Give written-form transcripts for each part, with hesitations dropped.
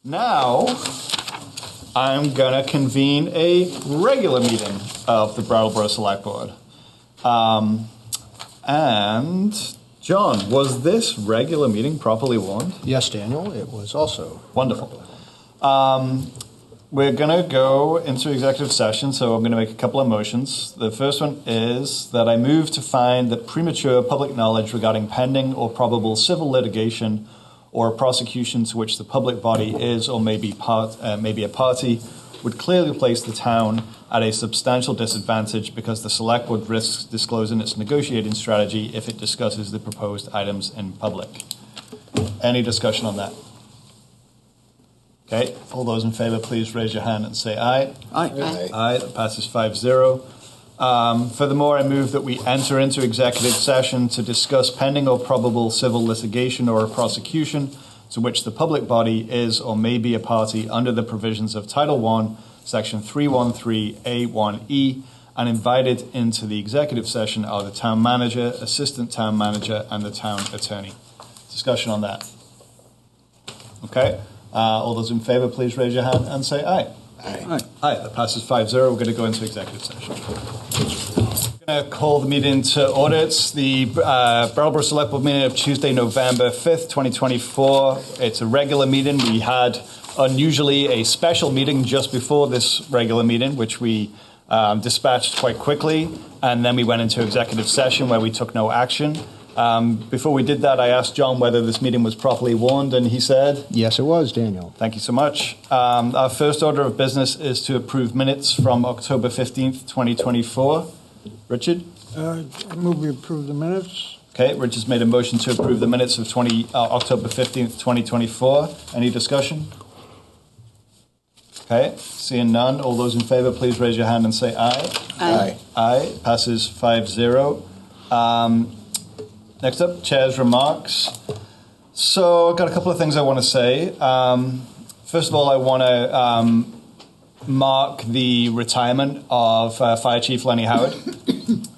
Now, I'm going to convene a regular meeting of the Brattleboro Selectboard. And, John, was this regular meeting properly warned? Yes, Daniel, it was also. Wonderful. We're going to go into executive session, so I'm going to make a couple of motions. The first one is that I move to find that premature public knowledge regarding pending or probable civil litigation or a prosecution to which the public body is or may be a party would clearly place the town at a substantial disadvantage because the select board risks disclosing its negotiating strategy if it discusses the proposed items in public. Any discussion on that? Okay, all those in favor, please raise your hand and say aye. Aye. Aye. Aye, that passes 5-0. Furthermore, I move that we enter into executive session to discuss pending or probable civil litigation or a prosecution to which the public body is or may be a party under the provisions of Title I, Section 313A1E, and invited into the executive session are the town manager, assistant town manager, and the town attorney. Discussion on that. Okay. All those in favor, please raise your hand and say aye. Aye. Aye, that passes 5-0. We're going to go into executive session. We're going to call the meeting to order. It's the Brattleboro Selectboard meeting of Tuesday, November 5th, 2024. It's a regular meeting. We had unusually a special meeting just before this regular meeting, which we dispatched quite quickly. And then we went into executive session where we took no action. Before we did that, I asked John whether this meeting was properly warned, and he said... Yes, it was, Daniel. Thank you so much. Our first order of business is to approve minutes from October 15th, 2024. Richard? I move we approve the minutes. Okay, Richard's made a motion to approve the minutes of October 15th, 2024. Any discussion? Okay, seeing none. All those in favor, please raise your hand and say aye. Aye. Aye. Passes 5-0. Next up, Chair's remarks. So I've got a couple of things I want to say. First of all, I want to mark the retirement of Fire Chief Lenny Howard.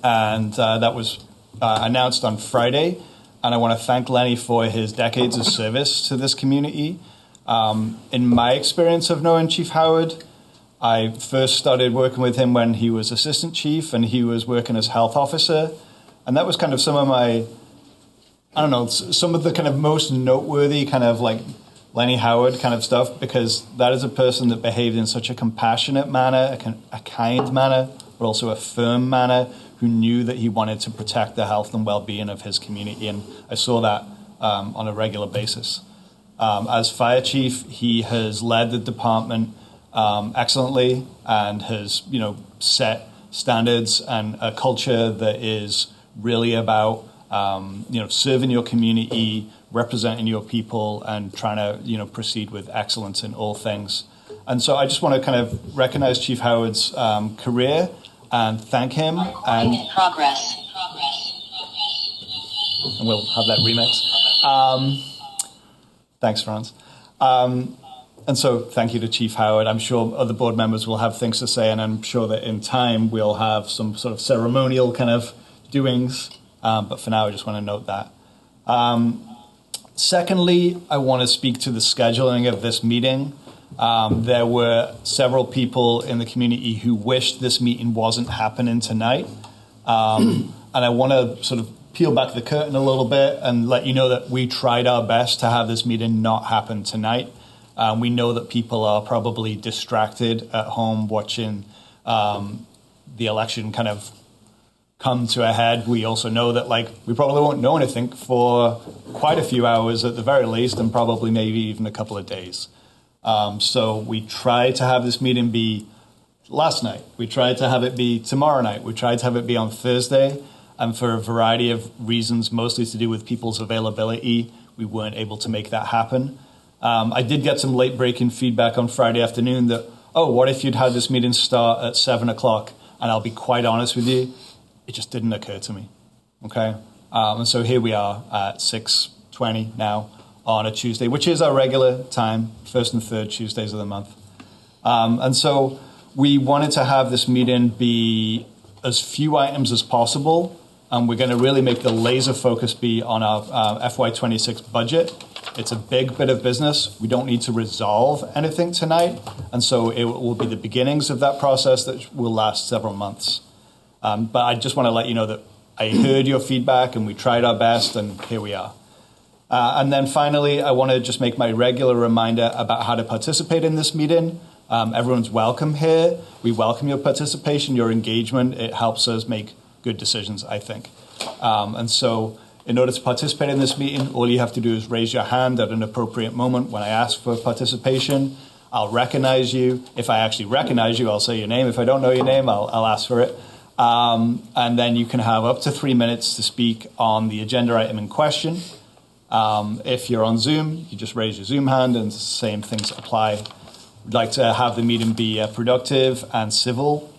And that was announced on Friday. And I want to thank Lenny for his decades of service to this community. In my experience of knowing Chief Howard, I first started working with him when he was assistant chief and he was working as health officer. And that was kind of some of my... I don't know, some of the kind of most noteworthy kind of like Lenny Howard kind of stuff, because that is a person that behaved in such a compassionate manner, a kind manner, but also a firm manner, who knew that he wanted to protect the health and well-being of his community. And I saw that on a regular basis. As fire chief, he has led the department excellently and has, set standards and a culture that is really about serving your community, representing your people, and trying to, proceed with excellence in all things. And so I just want to kind of recognize Chief Howard's career and thank him. And progress. And we'll have that remix. Thanks, Franz. And so thank you to Chief Howard. I'm sure other board members will have things to say, and I'm sure that in time we'll have some sort of ceremonial kind of doings. But for now, I just want to note that. Secondly, I want to speak to the scheduling of this meeting. There were several people in the community who wished this meeting wasn't happening tonight. And I want to sort of peel back the curtain a little bit and let you know that we tried our best to have this meeting not happen tonight. We know that people are probably distracted at home watching the election kind of come to a head. We also know that we probably won't know anything for quite a few hours at the very least, and probably maybe even a couple of days. So we tried to have this meeting be last night. We tried to have it be tomorrow night. We tried to have it be on Thursday, and for a variety of reasons, mostly to do with people's availability, we weren't able to make that happen. I did get some late-breaking feedback on Friday afternoon that, what if you'd had this meeting start at 7 o'clock? And I'll be quite honest with you, it just didn't occur to me, okay? And so here we are at 6:20 now on a Tuesday, which is our regular time, first and third Tuesdays of the month. And so we wanted to have this meeting be as few items as possible, and we're going to really make the laser focus be on our FY26 budget. It's a big bit of business. We don't need to resolve anything tonight, and so it will be the beginnings of that process that will last several months. But I just want to let you know that I heard your feedback, and we tried our best, and here we are. And then finally, I want to just make my regular reminder about how to participate in this meeting. Everyone's welcome here. We welcome your participation, your engagement. It helps us make good decisions, I think. And so in order to participate in this meeting, all you have to do is raise your hand at an appropriate moment when I ask for participation. I'll recognize you. If I actually recognize you, I'll say your name. If I don't know your name, I'll ask for it. And then you can have up to 3 minutes to speak on the agenda item in question. If you're on Zoom, you just raise your Zoom hand, and the same things apply. We'd like to have the meeting be a productive and civil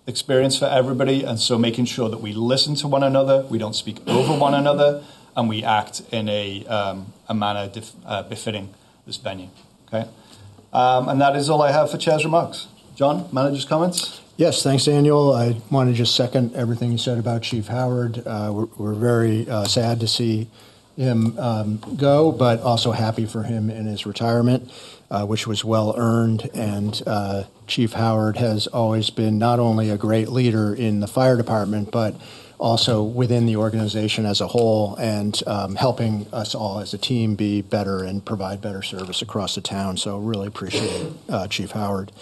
experience for everybody, and so making sure that we listen to one another, we don't speak over one another, and we act in a manner befitting this venue. Okay, and that is all I have for Chair's remarks. John, manager's comments? Yes, thanks, Daniel. I want to just second everything you said about Chief Howard. We're very sad to see him go, but also happy for him in his retirement, which was well earned. And Chief Howard has always been not only a great leader in the fire department, but also within the organization as a whole, and helping us all as a team be better and provide better service across the town. So really appreciate Chief Howard.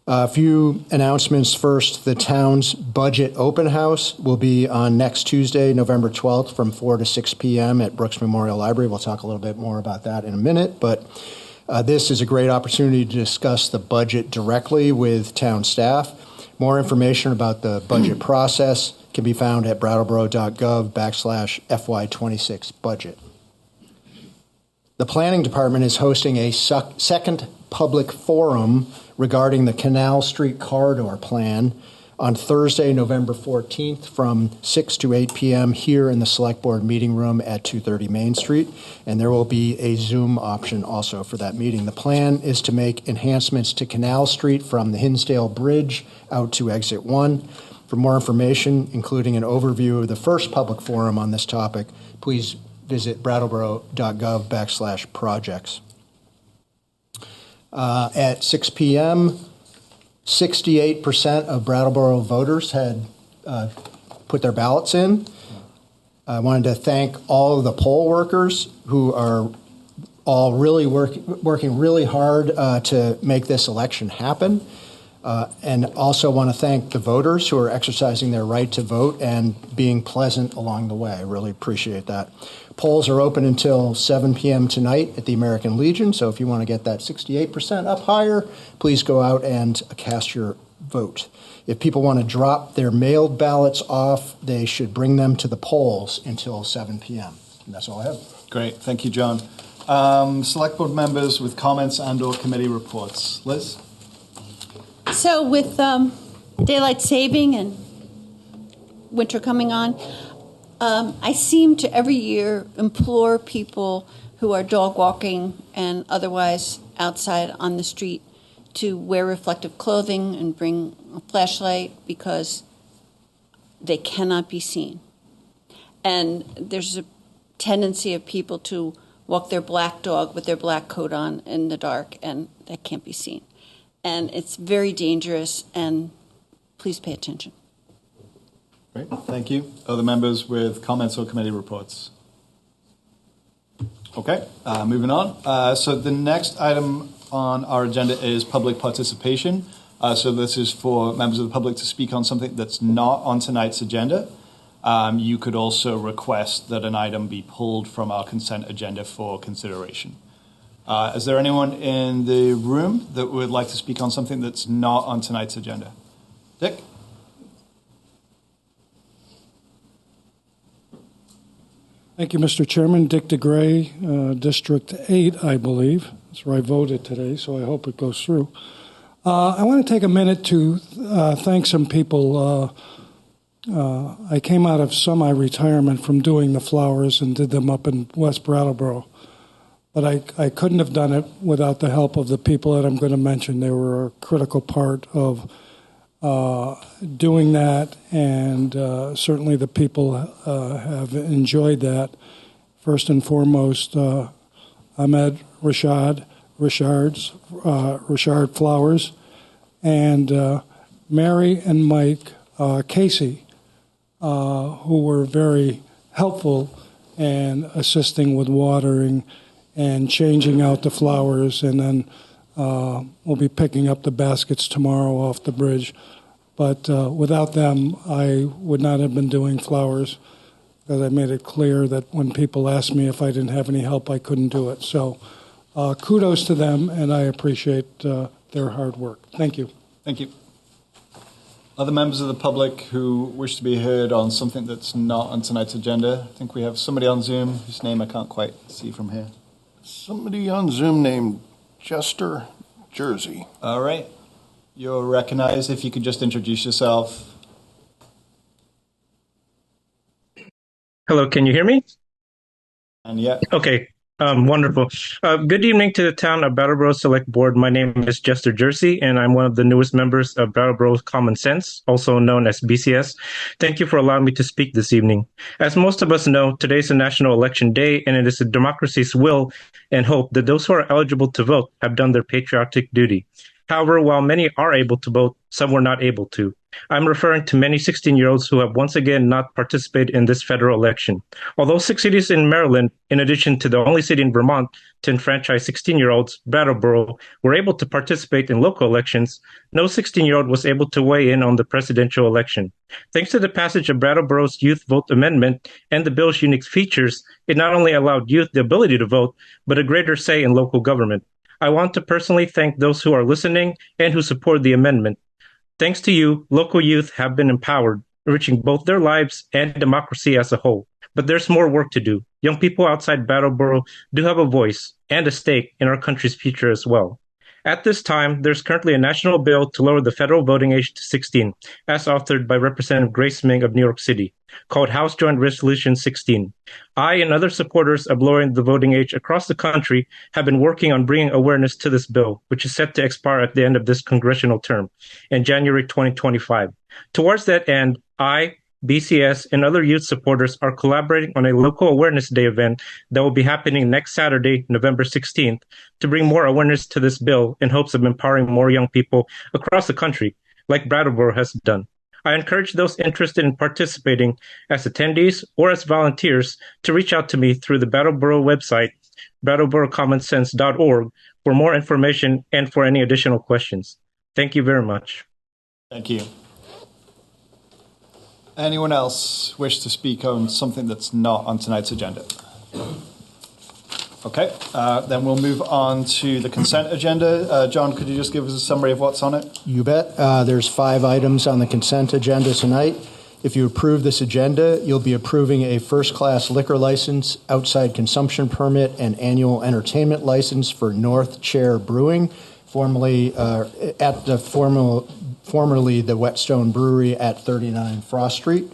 A few announcements. First, the town's budget open house will be on next Tuesday, November 12th from 4 to 6 p.m. at Brooks Memorial Library. We'll talk a little bit more about that in a minute, but this is a great opportunity to discuss the budget directly with town staff. More information about the budget process can be found at brattleboro.gov/FY26 budget. The Planning Department is hosting a second public forum regarding the Canal Street Corridor Plan on Thursday, November 14th from 6 to 8 p.m. here in the Select Board meeting room at 230 Main Street, and there will be a Zoom option also for that meeting. The plan is to make enhancements to Canal Street from the Hinsdale Bridge out to Exit 1. For more information, including an overview of the first public forum on this topic, please visit brattleboro.gov/projects. At 6 p.m., 68% of Brattleboro voters had put their ballots in. I wanted to thank all of the poll workers who are all really working really hard to make this election happen. And also want to thank the voters who are exercising their right to vote and being pleasant along the way. I really appreciate that. Polls are open until 7 p.m. tonight at the American Legion, so if you want to get that 68% up higher, please go out and cast your vote. If people want to drop their mailed ballots off, they should bring them to the polls until 7 p.m. And that's all I have. Great. Thank you, John. Select Board members with comments and/or committee reports. Liz? So with daylight saving and winter coming on, I seem to every year implore people who are dog walking and otherwise outside on the street to wear reflective clothing and bring a flashlight because they cannot be seen. And there's a tendency of people to walk their black dog with their black coat on in the dark, and that can't be seen. And it's very dangerous, and please pay attention. Great, thank you. Other members with comments or committee reports? Okay, moving on. So the next item on our agenda is public participation. So this is for members of the public to speak on something that's not on tonight's agenda. You could also request that an item be pulled from our consent agenda for consideration. Is there anyone in the room that would like to speak on something that's not on tonight's agenda? Dick? Thank you, Mr. Chairman. Dick DeGray, District 8, I believe. That's where I voted today, so I hope it goes through. I want to take a minute to thank some people. I came out of semi-retirement from doing the flowers and did them up in West Brattleboro. But I couldn't have done it without the help of the people that I'm going to mention. They were a critical part of doing that, and certainly the people have enjoyed that First and foremost, Ahmed Richard Flowers, and Mary and Mike Casey, who were very helpful in assisting with watering and changing out the flowers, and then we'll be picking up the baskets tomorrow off the bridge. But without them, I would not have been doing flowers, because I made it clear that when people asked me if I didn't have any help, I couldn't do it. So kudos to them, and I appreciate their hard work. Thank you. Thank you. Other members of the public who wish to be heard on something that's not on tonight's agenda? I think we have somebody on Zoom whose name I can't quite see from here. Somebody on Zoom named Jester Jersey. All right. You're recognized. If you could just introduce yourself. Hello, can you hear me? And yeah. Okay, wonderful. Good evening to the town of Brattleboro Selectboard. My name is Jester Jersey, and I'm one of the newest members of Brattleboro Common Sense, also known as BCS. Thank you for allowing me to speak this evening. As most of us know, today is a national election day, and it is a democracy's will and hope that those who are eligible to vote have done their patriotic duty. However, while many are able to vote, some were not able to. I'm referring to many 16-year-olds who have once again not participated in this federal election. Although 6 cities in Maryland, in addition to the only city in Vermont to enfranchise 16-year-olds, Brattleboro, were able to participate in local elections, no 16-year-old was able to weigh in on the presidential election. Thanks to the passage of Brattleboro's Youth Vote Amendment and the bill's unique features, it not only allowed youth the ability to vote, but a greater say in local government. I want to personally thank those who are listening and who support the amendment. Thanks to you, local youth have been empowered, enriching both their lives and democracy as a whole. But there's more work to do. Young people outside Brattleboro do have a voice and a stake in our country's future as well. At this time, there's currently a national bill to lower the federal voting age to 16, as authored by Representative Grace Ming of New York City, called House Joint Resolution 16. I and other supporters of lowering the voting age across the country have been working on bringing awareness to this bill, which is set to expire at the end of this congressional term in January 2025. Towards that end, I, BCS, and other youth supporters are collaborating on a local awareness day event that will be happening next Saturday, November 16th, to bring more awareness to this bill in hopes of empowering more young people across the country, like Brattleboro has done. I encourage those interested in participating as attendees or as volunteers to reach out to me through the Brattleboro website, brattleborocommonssense.org, for more information and for any additional questions. Thank you very much. Thank you. Anyone else wish to speak on something that's not on tonight's agenda? Okay, then we'll move on to the consent agenda. John, could you just give us a summary of what's on it? You bet. There's 5 items on the consent agenda tonight. If you approve this agenda, you'll be approving a first-class liquor license, outside consumption permit, and annual entertainment license for North Chair Brewing, formerly the Whetstone Brewery at 39 Frost Street.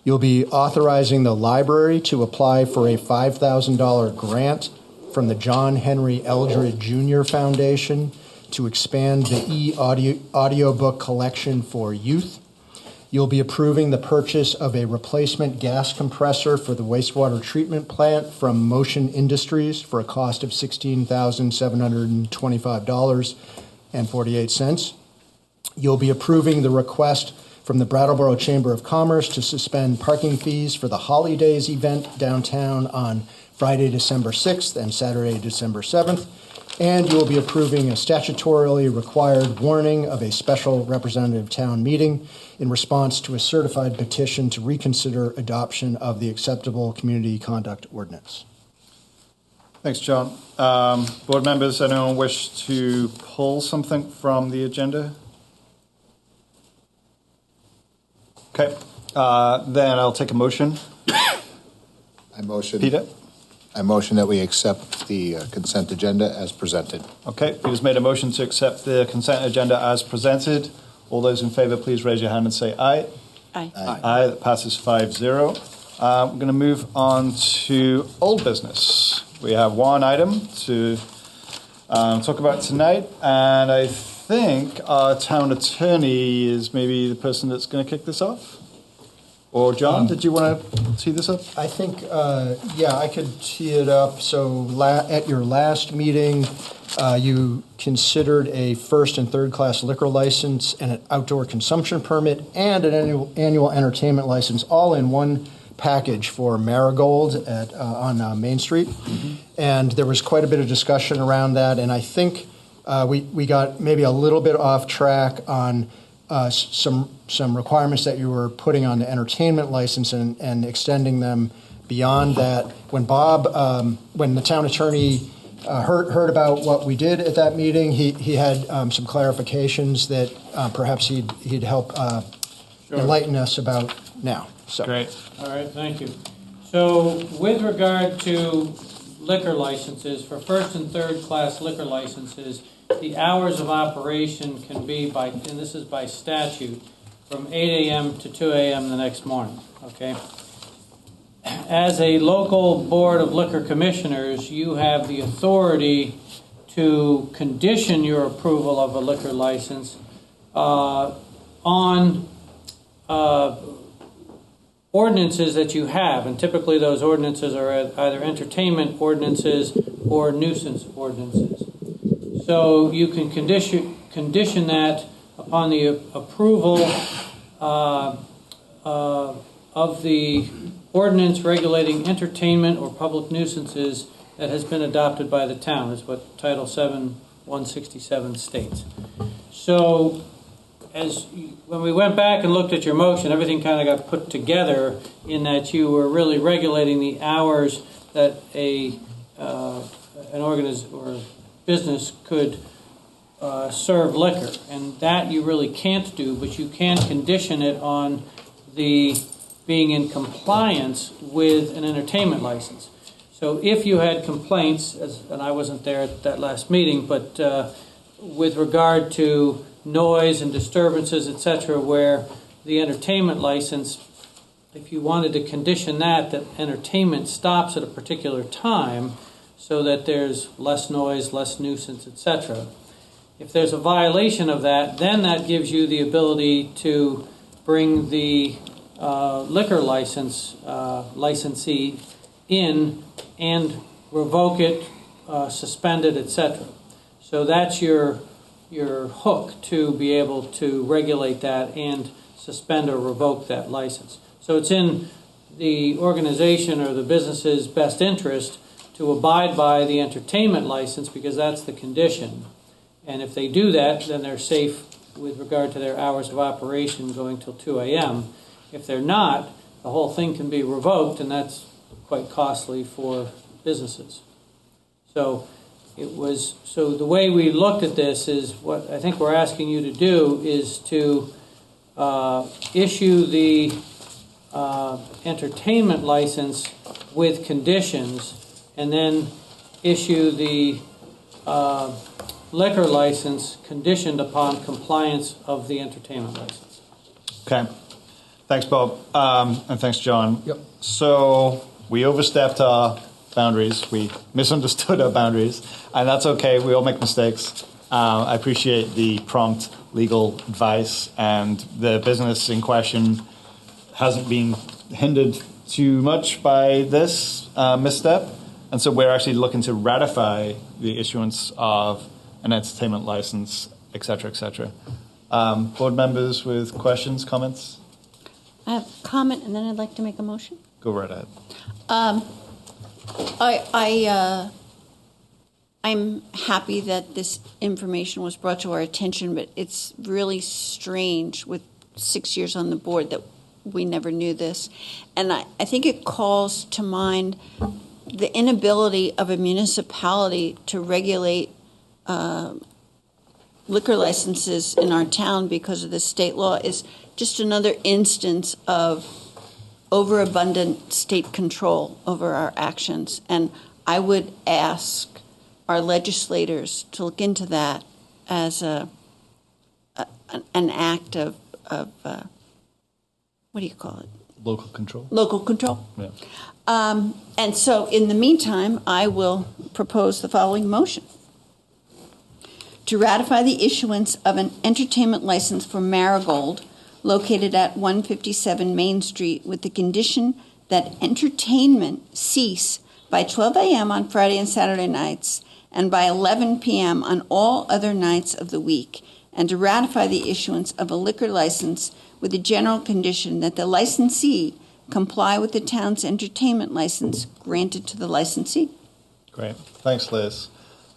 You'll be authorizing the library to apply for a $5,000 grant from the John Henry Eldred Jr. Foundation to expand the e-audiobook collection for youth. You'll be approving the purchase of a replacement gas compressor for the wastewater treatment plant from Motion Industries for a cost of $16,725.48. You'll be approving the request from the Brattleboro Chamber of Commerce to suspend parking fees for the Holidays event downtown on Friday, December 6th and Saturday, December 7th. And you will be approving a statutorily required warning of a special representative town meeting in response to a certified petition to reconsider adoption of the acceptable community conduct ordinance. Thanks, John. Board members, anyone wish to pull something from the agenda? Okay, then I'll take a motion. I motion. Peter? I motion that we accept the consent agenda as presented. Okay, Peter's made a motion to accept the consent agenda as presented. All those in favor, please raise your hand and say aye. Aye. Aye, that passes 5-0. We're going to move on to old business. We have one item to talk about tonight, and I think our town attorney is maybe the person that's going to kick this off. Or John, did you want to tee this up? I think, yeah, I could tee it up. So at your last meeting, you considered a first and third class liquor license and an outdoor consumption permit and an annual entertainment license all in one package for Marigold on Main Street. Mm-hmm. And there was quite a bit of discussion around that. And I think we got maybe a little bit off track on some requirements that you were putting on the entertainment license and extending them beyond that. When when the town attorney heard about what we did at that meeting, he had some clarifications that perhaps he'd help enlighten us about now. So. Great. All right, thank you. So with regard to liquor licenses, for first and third class liquor licenses, the hours of operation can be and this is by statute, from 8 a.m. to 2 a.m. the next morning, okay? As a local board of liquor commissioners, you have the authority to condition your approval of a liquor license on ordinances that you have, and typically those ordinances are either entertainment ordinances or nuisance ordinances. So you can condition that upon the approval of the ordinance regulating entertainment or public nuisances that has been adopted by the town, is what Title 7, 167 states. So when we went back and looked at your motion, everything kind of got put together in that you were really regulating the hours that an organization or business could serve liquor, and that you really can't do, but you can condition it on the being in compliance with an entertainment license. So if you had complaints, and I wasn't there at that last meeting, but with regard to noise and disturbances, etc., where the entertainment license, if you wanted to condition that entertainment stops at a particular time so that there's less noise, less nuisance, etc. If there's a violation of that, then that gives you the ability to bring the liquor licensee in and revoke it, suspend it, etc. So that's your hook to be able to regulate that and suspend or revoke that license. So it's in the organization or the business's best interest to abide by the entertainment license, because that's the condition. And if they do that, then they're safe with regard to their hours of operation going till 2 a.m. If they're not, the whole thing can be revoked, and that's quite costly for businesses. So the way we looked at this is, what I think we're asking you to do is to issue the entertainment license with conditions, and then issue the liquor license conditioned upon compliance of the entertainment license. Okay. Thanks, Bob. And thanks, John. Yep. So we overstepped our boundaries. We misunderstood our boundaries, and that's okay. We all make mistakes. I appreciate the prompt legal advice, and the business in question hasn't been hindered too much by this misstep. And so we're actually looking to ratify the issuance of an entertainment license, et cetera, et cetera. Board members with questions, comments? I have a comment, and then I'd like to make a motion. Go right ahead. I'm happy that this information was brought to our attention, but it's really strange with 6 years on the board that we never knew this. And I think it calls to mind the inability of a municipality to regulate liquor licenses in our town because of the state law is just another instance of overabundant state control over our actions. And I would ask our legislators to look into that as an act of what do you call it? Local control. Local control. Yeah. And so in the meantime, I will propose the following motion. To ratify the issuance of an entertainment license for Marigold, located at 157 Main Street with the condition that entertainment cease by 12 a.m. on Friday and Saturday nights and by 11 p.m. on all other nights of the week, and to ratify the issuance of a liquor license with the general condition that the licensee comply with the town's entertainment license granted to the licensee. Great. Thanks, Liz.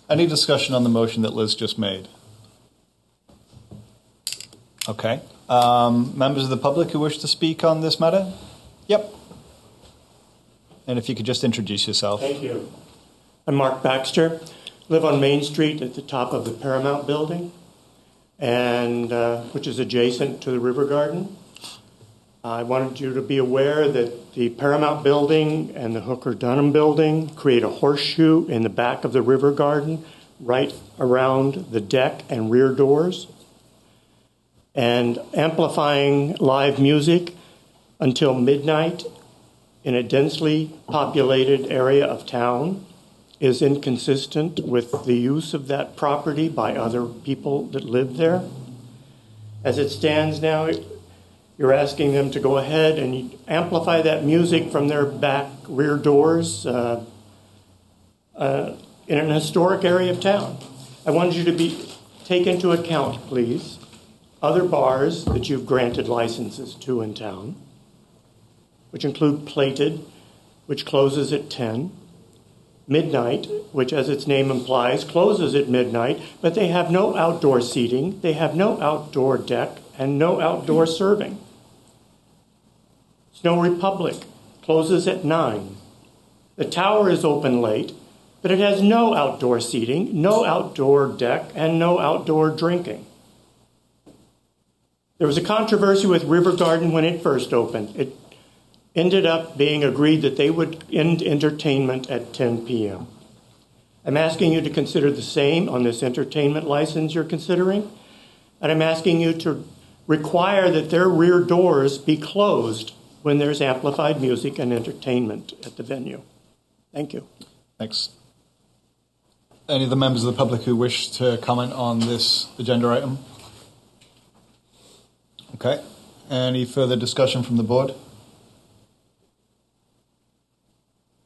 Any discussion on the motion that Liz just made? Okay. Members of the public who wish to speak on this matter? Yep. And if you could just introduce yourself. Thank you. I'm Mark Baxter. Live on Main Street at the top of the Paramount Building, and which is adjacent to the River Garden. I wanted you to be aware that the Paramount Building and the Hooker Dunham Building create a horseshoe in the back of the River Garden, right around the deck and rear doors, and amplifying live music until midnight in a densely populated area of town is inconsistent with the use of that property by other people that live there. As it stands now, you're asking them to go ahead and amplify that music from their back rear doors in an historic area of town. I wanted you to take into account, please, other bars that you've granted licenses to in town, which include Plated, which closes at 10, Midnight, which as its name implies, closes at midnight, but they have no outdoor seating, they have no outdoor deck, and no outdoor serving. Snow Republic closes at 9. The tower is open late, but it has no outdoor seating, no outdoor deck, and no outdoor drinking. There was a controversy with River Garden when it first opened. It ended up being agreed that they would end entertainment at 10 p.m. I'm asking you to consider the same on this entertainment license you're considering, and I'm asking you to require that their rear doors be closed when there's amplified music and entertainment at the venue. Thank you. Thanks. Any of the members of the public who wish to comment on this agenda item? Okay. Any further discussion from the board?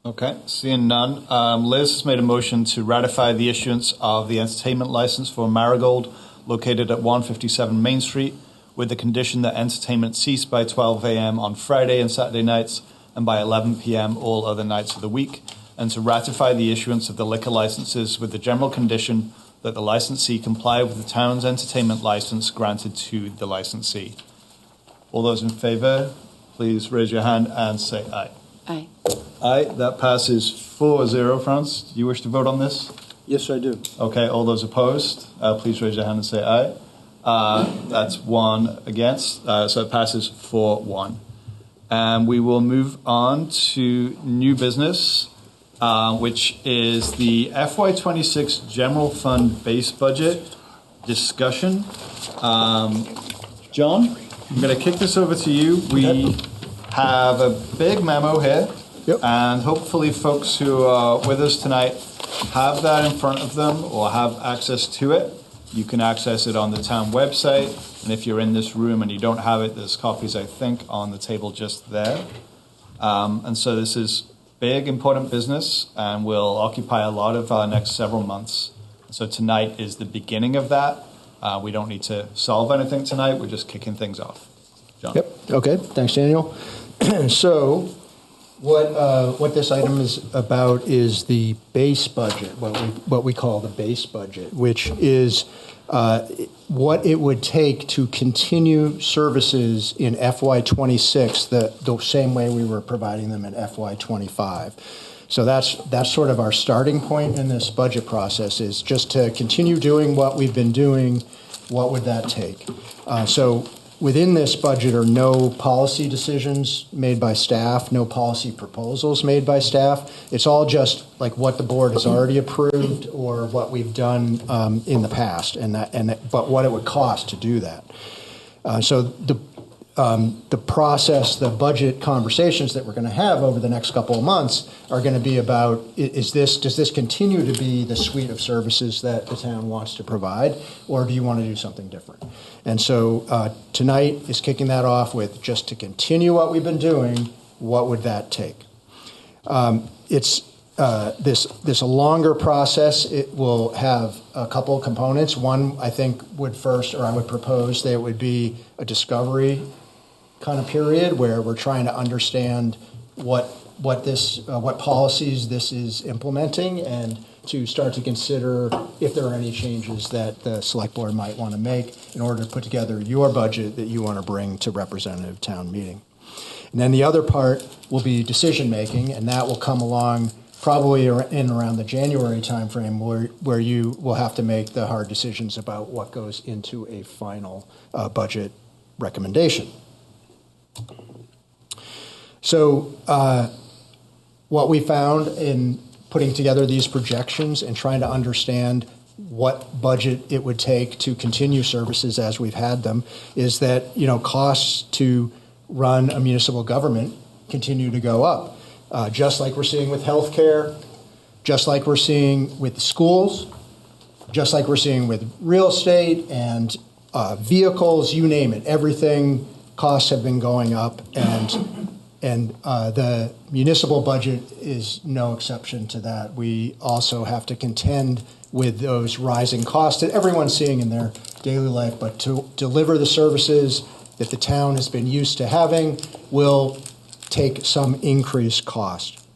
Okay, seeing none. Liz has made a motion to ratify the issuance of the entertainment license for Marigold, located at 157 Main Street, with the condition that entertainment cease by 12 a.m. on Friday and Saturday nights and by 11 p.m. all other nights of the week, and to ratify the issuance of the liquor licenses with the general condition that the licensee comply with the town's entertainment license granted to the licensee. All those in favor, please raise your hand and say aye. Aye. Aye, that passes 4-0. France, do you wish to vote on this? Yes, I do. Okay, all those opposed, please raise your hand and say aye. That's 1 against, so it passes 4-1. And we will move on to new business, which is the FY26 General Fund Base Budget discussion. John, I'm going to kick this over to you. We have a big memo here, and hopefully folks who are with us tonight have that in front of them or have access to it. You can access it on the town website, and if you're in this room and you don't have it, there's copies, I think, on the table just there. And so this is big, important business, and will occupy a lot of our next several months. So tonight is the beginning of that. We don't need to solve anything tonight. We're just kicking things off. John. Yep. Okay. Thanks, Daniel. So what this item is about is the base budget, what we call the base budget, which is what it would take to continue services in FY26 the same way we were providing them in FY25. So that's sort of our starting point in this budget process, is just to continue doing what we've been doing. What would that take? So within this budget are no policy decisions made by staff, no policy proposals made by staff. It's all just like what the board has already approved or what we've done in the past, but what it would cost to do that. So the process, the budget conversations that we're going to have over the next couple of months are going to be about, does this continue to be the suite of services that the town wants to provide, or do you want to do something different? And so tonight is kicking that off with, just to continue what we've been doing, what would that take? It's a longer process. It will have a couple of components. One, I think, I would propose that it would be a discovery kind of period where we're trying to understand what policies this is implementing, and to start to consider if there are any changes that the select board might want to make in order to put together your budget that you want to bring to representative town meeting. And then the other part will be decision making, and that will come along probably in around the January timeframe, where you will have to make the hard decisions about what goes into a final budget recommendation. So what we found in putting together these projections and trying to understand what budget it would take to continue services as we've had them is that, costs to run a municipal government continue to go up, just like we're seeing with healthcare, just like we're seeing with schools, just like we're seeing with real estate and vehicles, you name it. Everything, costs have been going up, and the municipal budget is no exception to that. We also have to contend with those rising costs that everyone's seeing in their daily life, but to deliver the services that the town has been used to having will take some increased cost.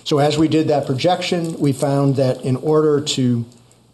So as we did that projection, we found that in order to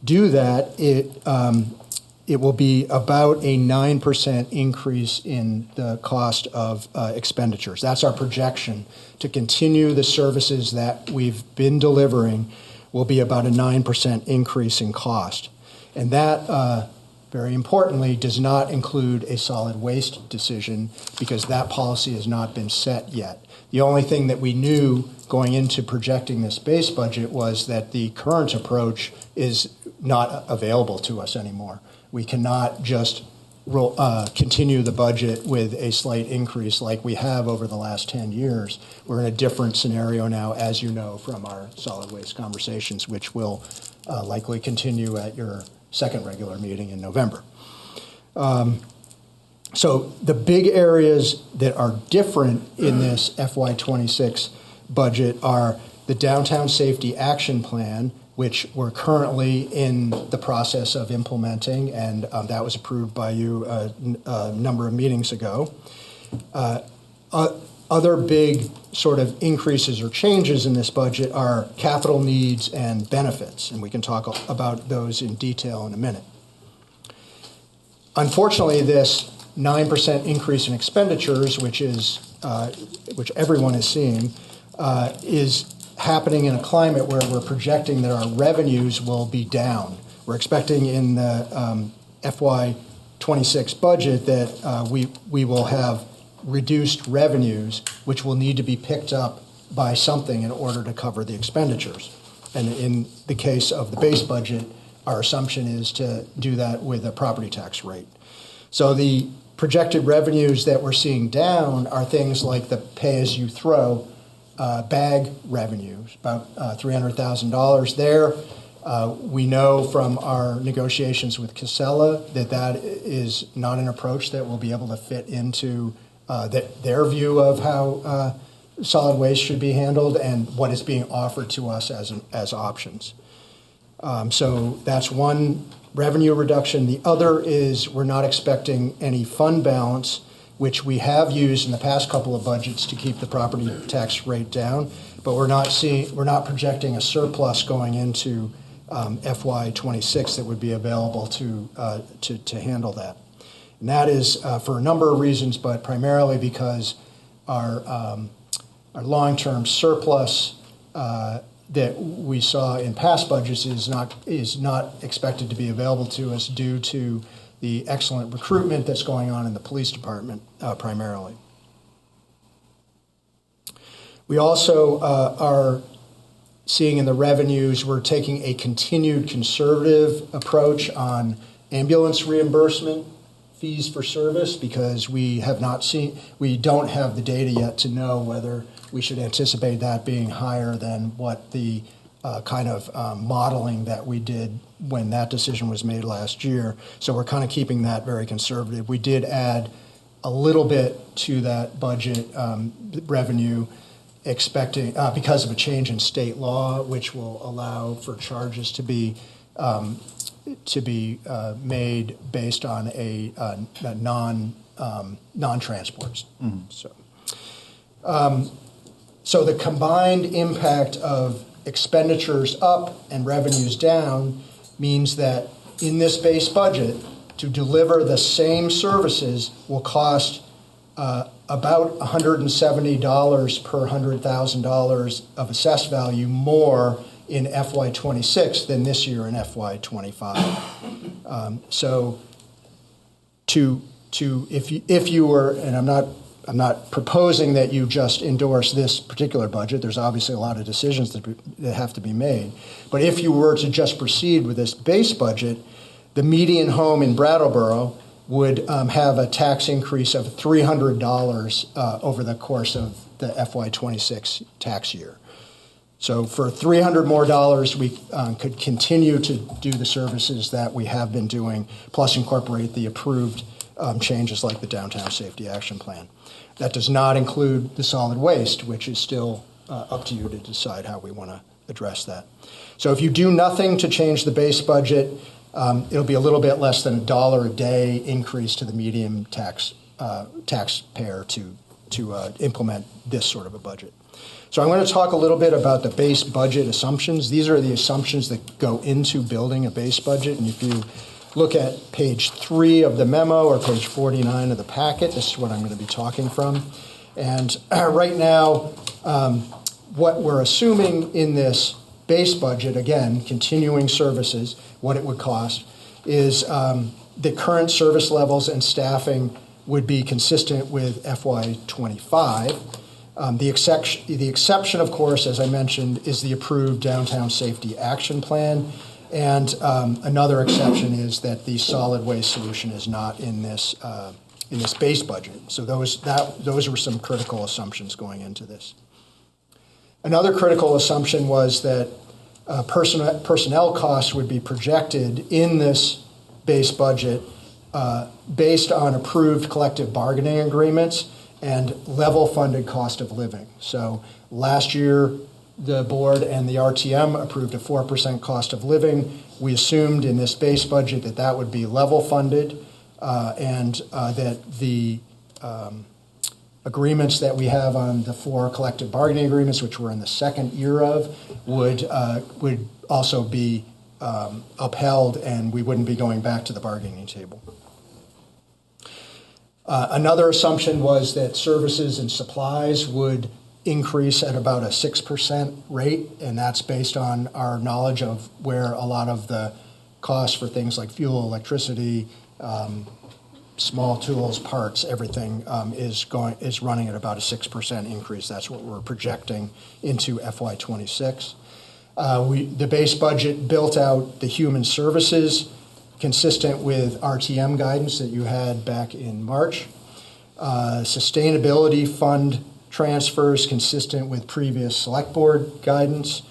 do that, it will be about a 9% increase in the cost of expenditures. That's our projection. To continue the services that we've been delivering will be about a 9% increase in cost. And that, very importantly, does not include a solid waste decision, because that policy has not been set yet. The only thing that we knew going into projecting this base budget was that the current approach is not available to us anymore. We cannot just continue the budget with a slight increase like we have over the last 10 years. We're in a different scenario now, as you know from our solid waste conversations, which will likely continue at your second regular meeting in November. So the big areas that are different in this FY26 budget are the Downtown Safety Action Plan, which we're currently in the process of implementing, and that was approved by you a number of meetings ago. Other big sort of increases or changes in this budget are capital needs and benefits, and we can talk about those in detail in a minute. Unfortunately, this 9% increase in expenditures, which everyone is seeing, is happening in a climate where we're projecting that our revenues will be down. We're expecting in the FY26 budget that we will have reduced revenues, which will need to be picked up by something in order to cover the expenditures. And in the case of the base budget, our assumption is to do that with a property tax rate. So the projected revenues that we're seeing down are things like the pay-as-you-throw bag revenues, about $300,000 there. We know from our negotiations with Casella that is not an approach that will be able to fit into their view of how solid waste should be handled and what is being offered to us as options. So that's one revenue reduction. The other is we're not expecting any fund balance, which we have used in the past couple of budgets to keep the property tax rate down, but we're not projecting a surplus going into FY26 that would be available to handle that. And that is for a number of reasons, but primarily because our long-term surplus that we saw in past budgets is not expected to be available to us due to the excellent recruitment that's going on in the police department primarily. We also are seeing in the revenues, we're taking a continued conservative approach on ambulance reimbursement fees for service because we don't have the data yet to know whether we should anticipate that being higher than what the kind of modeling that we did when that decision was made last year. So we're kind of keeping that very conservative. We did add a little bit to that budget revenue, expecting because of a change in state law, which will allow for charges to be made based on a non-transports. So the combined impact of expenditures up and revenues down means that in this base budget, to deliver the same services will cost about $170 per $100,000 of assessed value more in FY26 than this year in FY25. So if you were, and I'm not proposing that you just endorse this particular budget. There's obviously a lot of decisions that have to be made. But if you were to just proceed with this base budget, the median home in Brattleboro would have a tax increase of $300 over the course of the FY26 tax year. So for $300 more, we could continue to do the services that we have been doing, plus incorporate the approved changes like the Downtown Safety Action Plan. That does not include the solid waste, which is still up to you to decide how we want to address that. So if you do nothing to change the base budget, it'll be a little bit less than $1 a day increase to the median taxpayer to implement this sort of a budget. So I'm going to talk a little bit about the base budget assumptions. These are the assumptions that go into building a base budget. And if you look at page 3 of the memo or page 49 of the packet, this is what I'm going to be talking from. And right now, what we're assuming in this base budget, again, continuing services, what it would cost, is the current service levels and staffing would be consistent with FY25. The exception, of course, as I mentioned, is the approved Downtown Safety Action Plan. And another exception is that the solid waste solution is not in this base budget. So those were some critical assumptions going into this. Another critical assumption was that personnel costs would be projected in this base budget based on approved collective bargaining agreements and level funded cost of living. So last year, the board and the RTM approved a 4% cost of living. We assumed in this base budget that that would be level funded and that the agreements that we have on the 4 collective bargaining agreements, which we're in the second year of, would also be upheld, and we wouldn't be going back to the bargaining table. Another assumption was that services and supplies would increase at about a 6% rate, and that's based on our knowledge of where a lot of the costs for things like fuel, electricity, small tools, parts, everything is running at about a 6% increase. That's what we're projecting into FY26. The base budget built out the human services consistent with RTM guidance that you had back in March. Sustainability fund transfers consistent with previous select board guidance,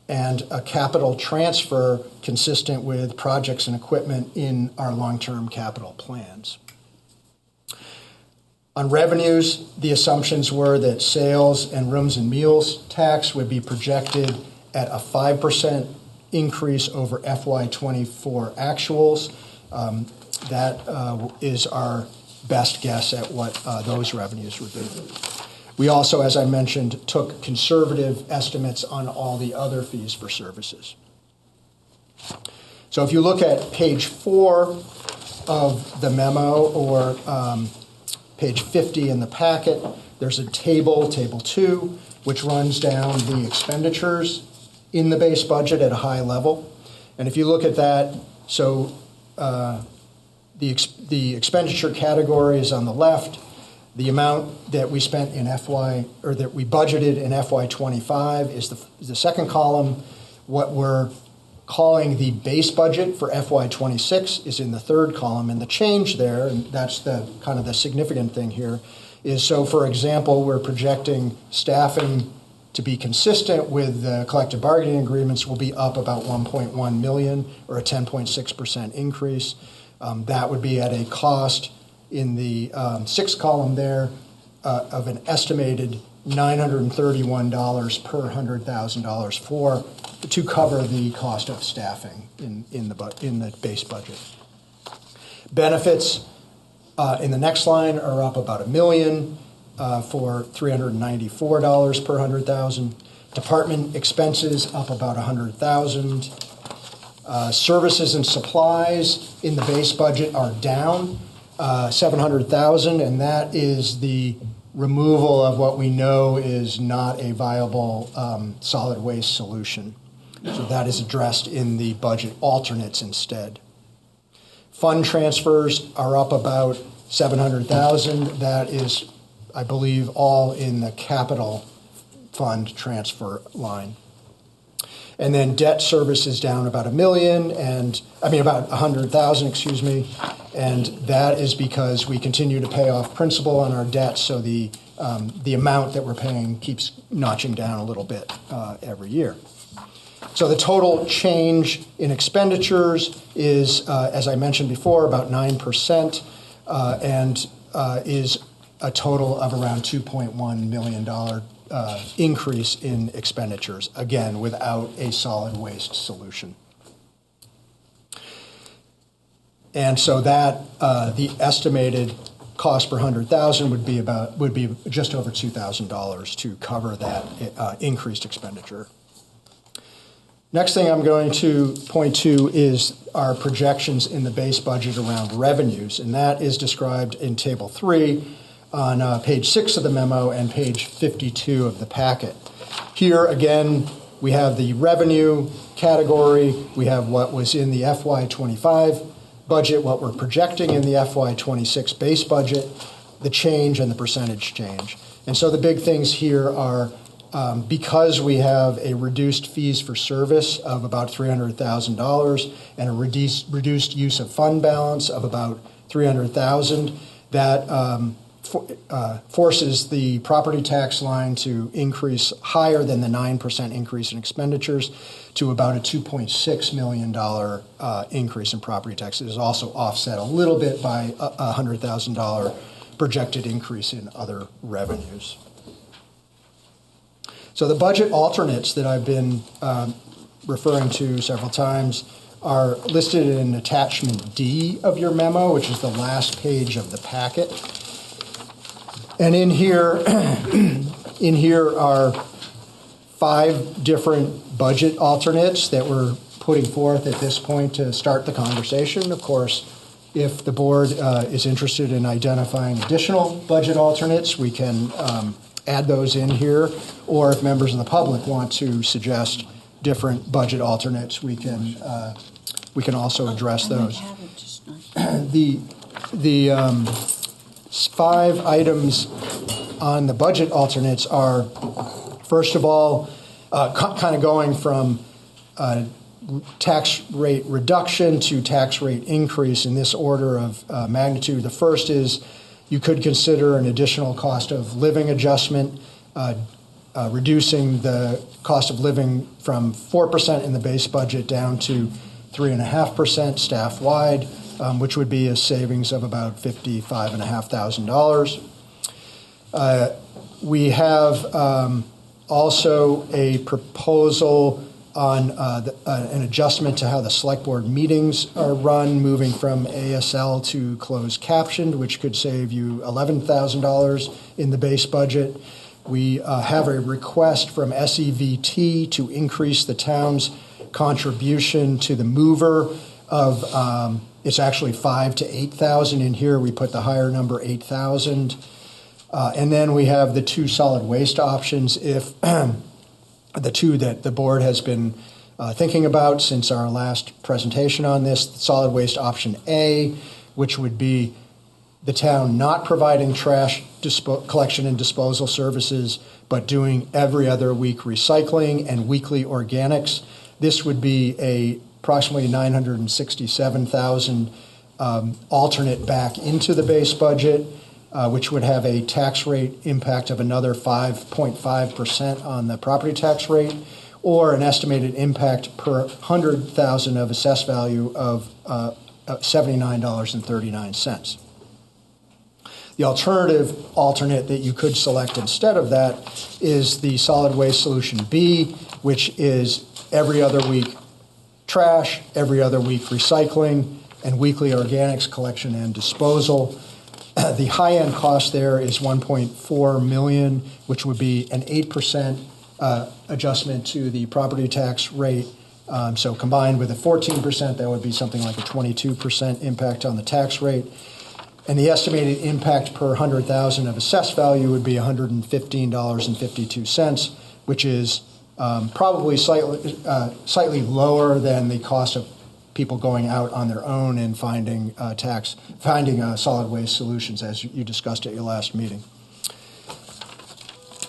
and a capital transfer consistent with projects and equipment in our long-term capital plans. On revenues, the assumptions were that sales and rooms and meals tax would be projected at a 5% increase over FY24 actuals. That is our best guess at what those revenues would be. We also, as I mentioned, took conservative estimates on all the other fees for services. So if you look at page 4 of the memo or page 50 in the packet, there's a table, table 2, which runs down the expenditures in the base budget at a high level. And if you look at that, so the expenditure category is on the left. The amount that we spent in that we budgeted in FY25 is the second column. What we're calling the base budget for FY26 is in the third column, and the change there, and that's the kind of the significant thing here, is so, for example, we're projecting staffing to be consistent with the collective bargaining agreements will be up about 1.1 million, or a 10.6% increase. That would be at a cost in the sixth column there of an estimated $931 per $100,000 to cover the cost of staffing in the base budget. Benefits in the next line are up about $1 million for $394 per 100,000. Department expenses up about 100,000. Services and supplies in the base budget are down 700,000, and that is the removal of what we know is not a viable solid waste solution. So that is addressed in the budget alternates instead. Fund transfers are up about 700,000. That is, I believe, all in the capital fund transfer line. And then debt service is down about about 100,000, excuse me. And that is because we continue to pay off principal on our debt, so the amount that we're paying keeps notching down a little bit every year. So the total change in expenditures is, as I mentioned before, about 9%, and is a total of around $2.1 million increase in expenditures, again, without a solid waste solution. And so that the estimated cost per 100,000 would be just over $2,000 to cover that increased expenditure. Next thing I'm going to point to is our projections in the base budget around revenues, and that is described in Table 3 on page 6 of the memo and page 52 of the packet. Here, again, we have the revenue category. We have what was in the FY25 budget, what we're projecting in the FY26 base budget, the change and the percentage change. And so the big things here are because we have a reduced fees for service of about $300,000 and a reduced use of fund balance of about $300,000, that forces the property tax line to increase higher than the 9% increase in expenditures to about a $2.6 million increase in property taxes. It is also offset a little bit by a $100,000 projected increase in other revenues. So the budget alternates that I've been referring to several times are listed in attachment D of your memo, which is the last page of the packet. And in here are 5 different budget alternates that we're putting forth at this point to start the conversation. Of course, if the board is interested in identifying additional budget alternates, we can add those in here, or if members of the public want to suggest different budget alternates, we can also address those. The 5 items on the budget alternates are, first of all, kind of going from tax rate reduction to tax rate increase in this order of magnitude. The first is you could consider an additional cost of living adjustment, reducing the cost of living from 4% in the base budget down to 3.5% staff-wide, which would be a savings of about $55,500. We have also a proposal on an adjustment to how the select board meetings are run, moving from ASL to closed captioned, which could save you $11,000 in the base budget. We have a request from SEVT to increase the town's contribution to the mover of, it's actually $5,000 to $8,000. In here we put the higher number, $8,000. And then we have the 2 solid waste options, if the 2 that the board has been thinking about since our last presentation on this. Solid waste option A, which would be the town not providing trash collection and disposal services, but doing every other week recycling and weekly organics. This would be a approximately $967,000 alternate back into the base budget, which would have a tax rate impact of another 5.5% on the property tax rate, or an estimated impact per $100,000 of assessed value of $79.39. The alternative alternate that you could select instead of that is the solid waste solution B, which is every other week trash, every other week recycling, and weekly organics collection and disposal. The high-end cost there is $1.4 million, which would be an 8% adjustment to the property tax rate. So combined with a 14%, that would be something like a 22% impact on the tax rate. And the estimated impact per $100,000 of assessed value would be $115.52, which is probably slightly lower than the cost of people going out on their own and finding solid waste solutions, as you discussed at your last meeting.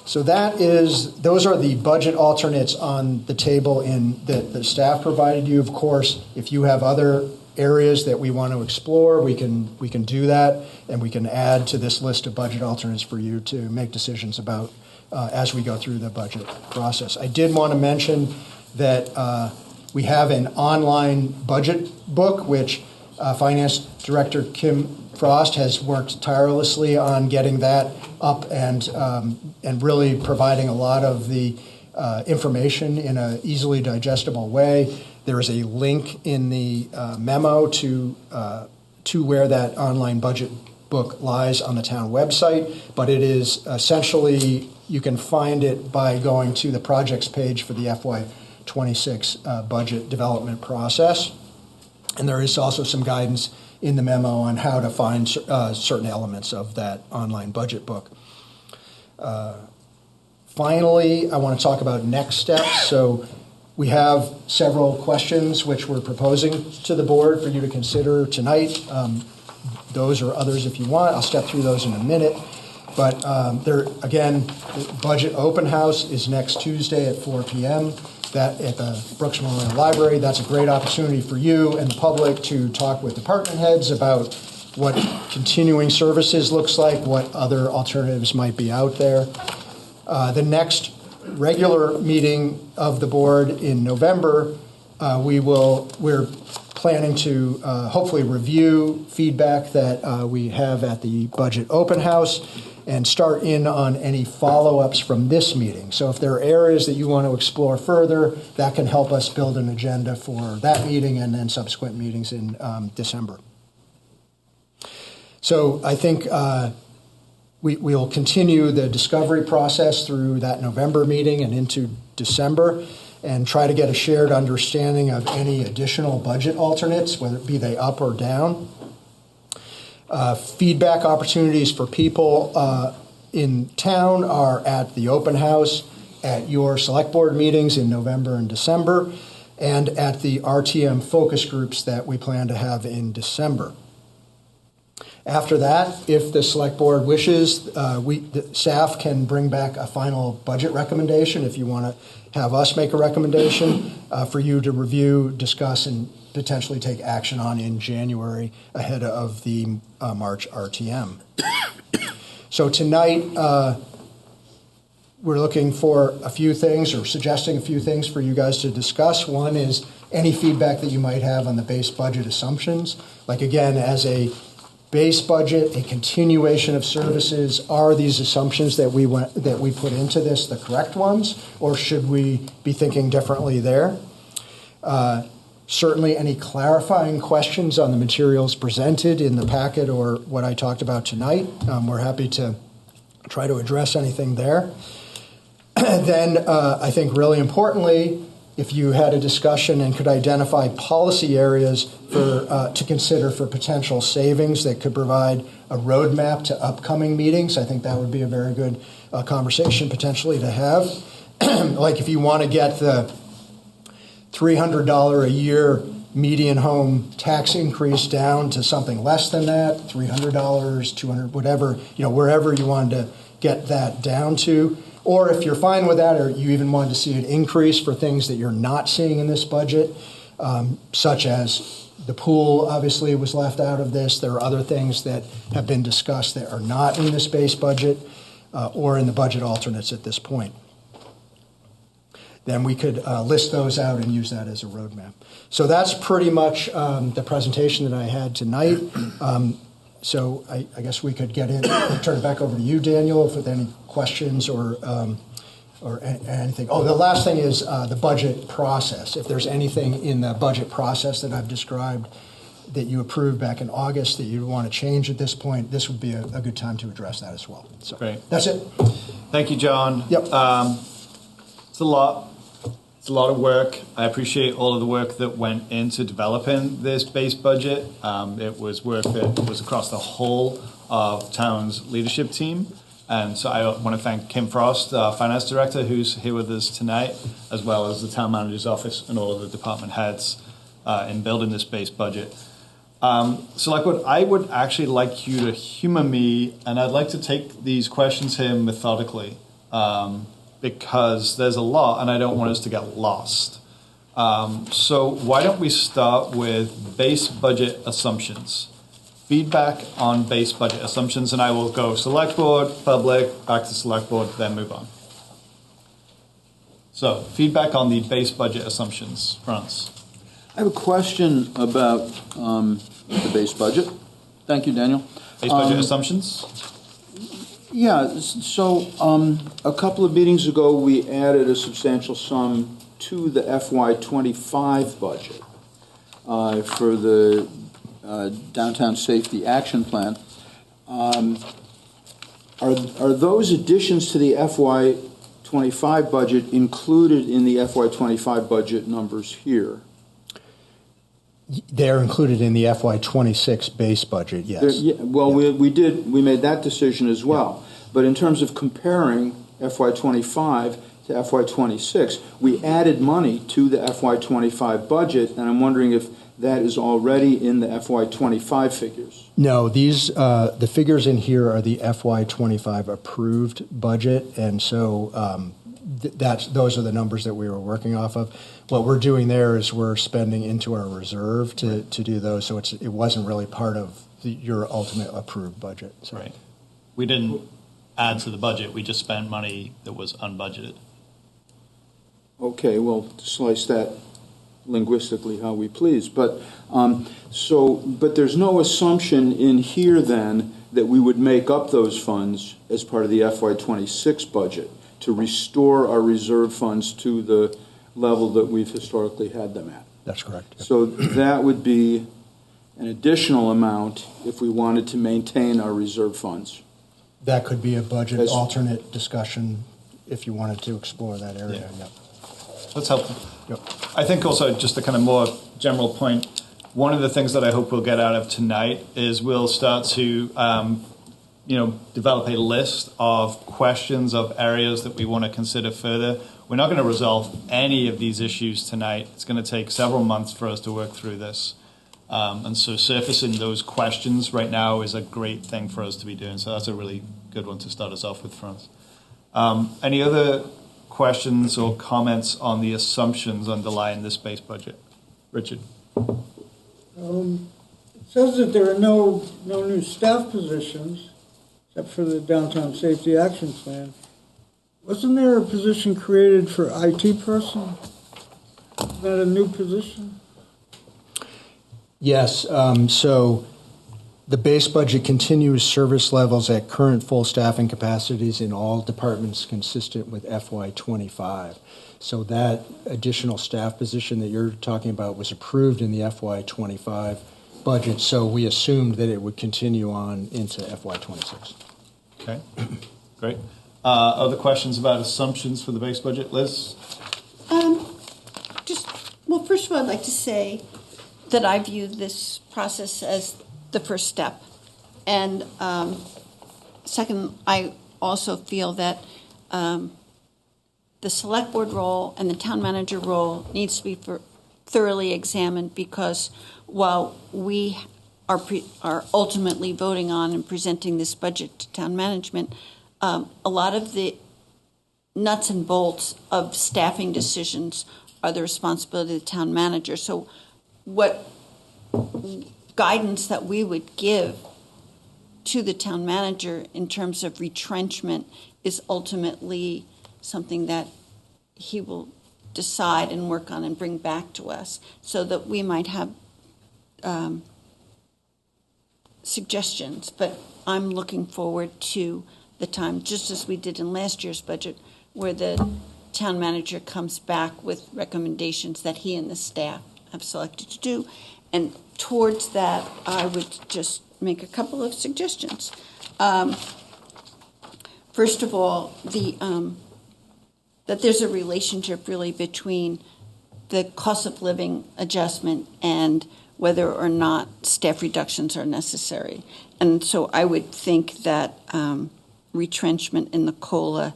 So those are the budget alternates on the table that the staff provided you. Of course, if you have other areas that we want to explore, we can do that, and we can add to this list of budget alternates for you to make decisions about as we go through the budget process. I did want to mention that we have an online budget book, which Finance Director Kim Frost has worked tirelessly on getting that up and really providing a lot of the information in an easily digestible way. There is a link in the memo to where that online budget book lies on the town website, but it is essentially, you can find it by going to the projects page for the FY26 budget development process. And there is also some guidance in the memo on how to find certain elements of that online budget book. Finally, I want to talk about next steps. So we have several questions which we're proposing to the board for you to consider tonight. Those or others if you want. I'll step through those in a minute. But the budget open house is next Tuesday at 4 p.m. That at the Brooks Memorial Library. That's a great opportunity for you and the public to talk with department heads about what continuing services looks like, what other alternatives might be out there. The next regular meeting of the board in November, we're planning to hopefully review feedback that we have at the budget open house and start in on any follow-ups from this meeting. So if there are areas that you want to explore further, that can help us build an agenda for that meeting and then subsequent meetings in December. So I think we'll continue the discovery process through that November meeting and into December, and try to get a shared understanding of any additional budget alternates, whether it be they up or down. Feedback opportunities for people in town are at the open house, at your select board meetings in November and December, and at the RTM focus groups that we plan to have in December. After that, if the select board wishes, the staff can bring back a final budget recommendation if you want to have us make a recommendation for you to review, discuss, and potentially take action on in January ahead of the March RTM. So tonight, we're looking for a few things, or suggesting a few things for you guys to discuss. One is any feedback that you might have on the base budget assumptions. Like, again, as a base budget, a continuation of services, are these assumptions that we put into this the correct ones, or should we be thinking differently there? Certainly any clarifying questions on the materials presented in the packet or what I talked about tonight, we're happy to try to address anything there. Then I think really importantly, if you had a discussion and could identify policy areas to consider for potential savings that could provide a roadmap to upcoming meetings, I think that would be a very good conversation potentially to have. Like if you want to get the $300 a year median home tax increase down to something less than that, $300, $200, whatever, wherever you wanted to get that down to. Or if you're fine with that, or you even wanted to see an increase for things that you're not seeing in this budget, such as the pool obviously was left out of this. There are other things that have been discussed that are not in this base budget or in the budget alternates at this point. Then we could list those out and use that as a roadmap. So that's pretty much the presentation that I had tonight. So I guess we could get in, turn it back over to you, Daniel, if with any questions or anything. Oh, the last thing is the budget process. If there's anything in the budget process that I've described that you approved back in August that you want to change at this point, this would be a good time to address that as well. So Great. That's it. Thank you, John. Yep. It's a lot. It's a lot of work. I appreciate all of the work that went into developing this base budget. It was work that was across the whole of town's leadership team. And so I want to thank Kim Frost, our finance director, who's here with us tonight, as well as the town manager's office and all of the department heads in building this base budget. So I would actually like you to humor me, and I'd like to take these questions here methodically. Because there's a lot, and I don't want us to get lost. So why don't we start with base budget assumptions? Feedback on base budget assumptions, and I will go select board, public, back to select board, then move on. So feedback on the base budget assumptions. France. I have a question about the base budget. Thank you, Daniel. Base budget assumptions? Yeah, so a couple of meetings ago, we added a substantial sum to the FY25 budget for the Downtown Safety Action Plan. Are those additions to the FY25 budget included in the FY25 budget numbers here? They're included in the FY26 base budget, yes. We made that decision as well. Yeah. But in terms of comparing FY25 to FY26, we added money to the FY25 budget, and I'm wondering if that is already in the FY25 figures. No, these the figures in here are the FY25 approved budget, and so those are the numbers that we were working off of. What we're doing there is we're spending into our reserve to do those, so it wasn't really part of your ultimate approved budget. So. Right. We didn't add to the budget. We just spent money that was unbudgeted. Okay, well, slice that linguistically how we please. But but there's no assumption in here then that we would make up those funds as part of the FY26 budget to restore our reserve funds to the level that we've historically had them at. That's correct. Yep. So that would be an additional amount if we wanted to maintain our reserve funds. That could be a budget alternate discussion if you wanted to explore that area. Yeah. Yep. That's helpful. Yep. I think also just a kind of more general point, one of the things that I hope we'll get out of tonight is we'll start to develop a list of questions of areas that we want to consider further. We're not going to resolve any of these issues tonight. It's going to take several months for us to work through this. And so surfacing those questions right now is a great thing for us to be doing. So that's a really good one to start us off with, France. Any other questions or comments on the assumptions underlying this base budget? Richard. It says that there are no new staff positions except for the Downtown Safety Action Plan. Wasn't there a position created for IT person? Is that a new position? Yes. So the base budget continues service levels at current full staffing capacities in all departments consistent with FY25. So that additional staff position that you're talking about was approved in the FY25 budget. So we assumed that it would continue on into FY26. Okay, great. Other questions about assumptions for the base budget? Liz? First of all, I'd like to say that I view this process as the first step. And second, I also feel that the select board role and the town manager role needs to be thoroughly examined, because while we are ultimately voting on and presenting this budget to town management, a lot of the nuts and bolts of staffing decisions are the responsibility of the town manager. So what guidance that we would give to the town manager in terms of retrenchment is ultimately something that he will decide and work on and bring back to us, so that we might have suggestions. But I'm looking forward to the time, just as we did in last year's budget, where the town manager comes back with recommendations that he and the staff have selected to do. And towards that, I would just make a couple of suggestions. First of all, that there's a relationship really between the cost of living adjustment and whether or not staff reductions are necessary. And so I would think that retrenchment in the COLA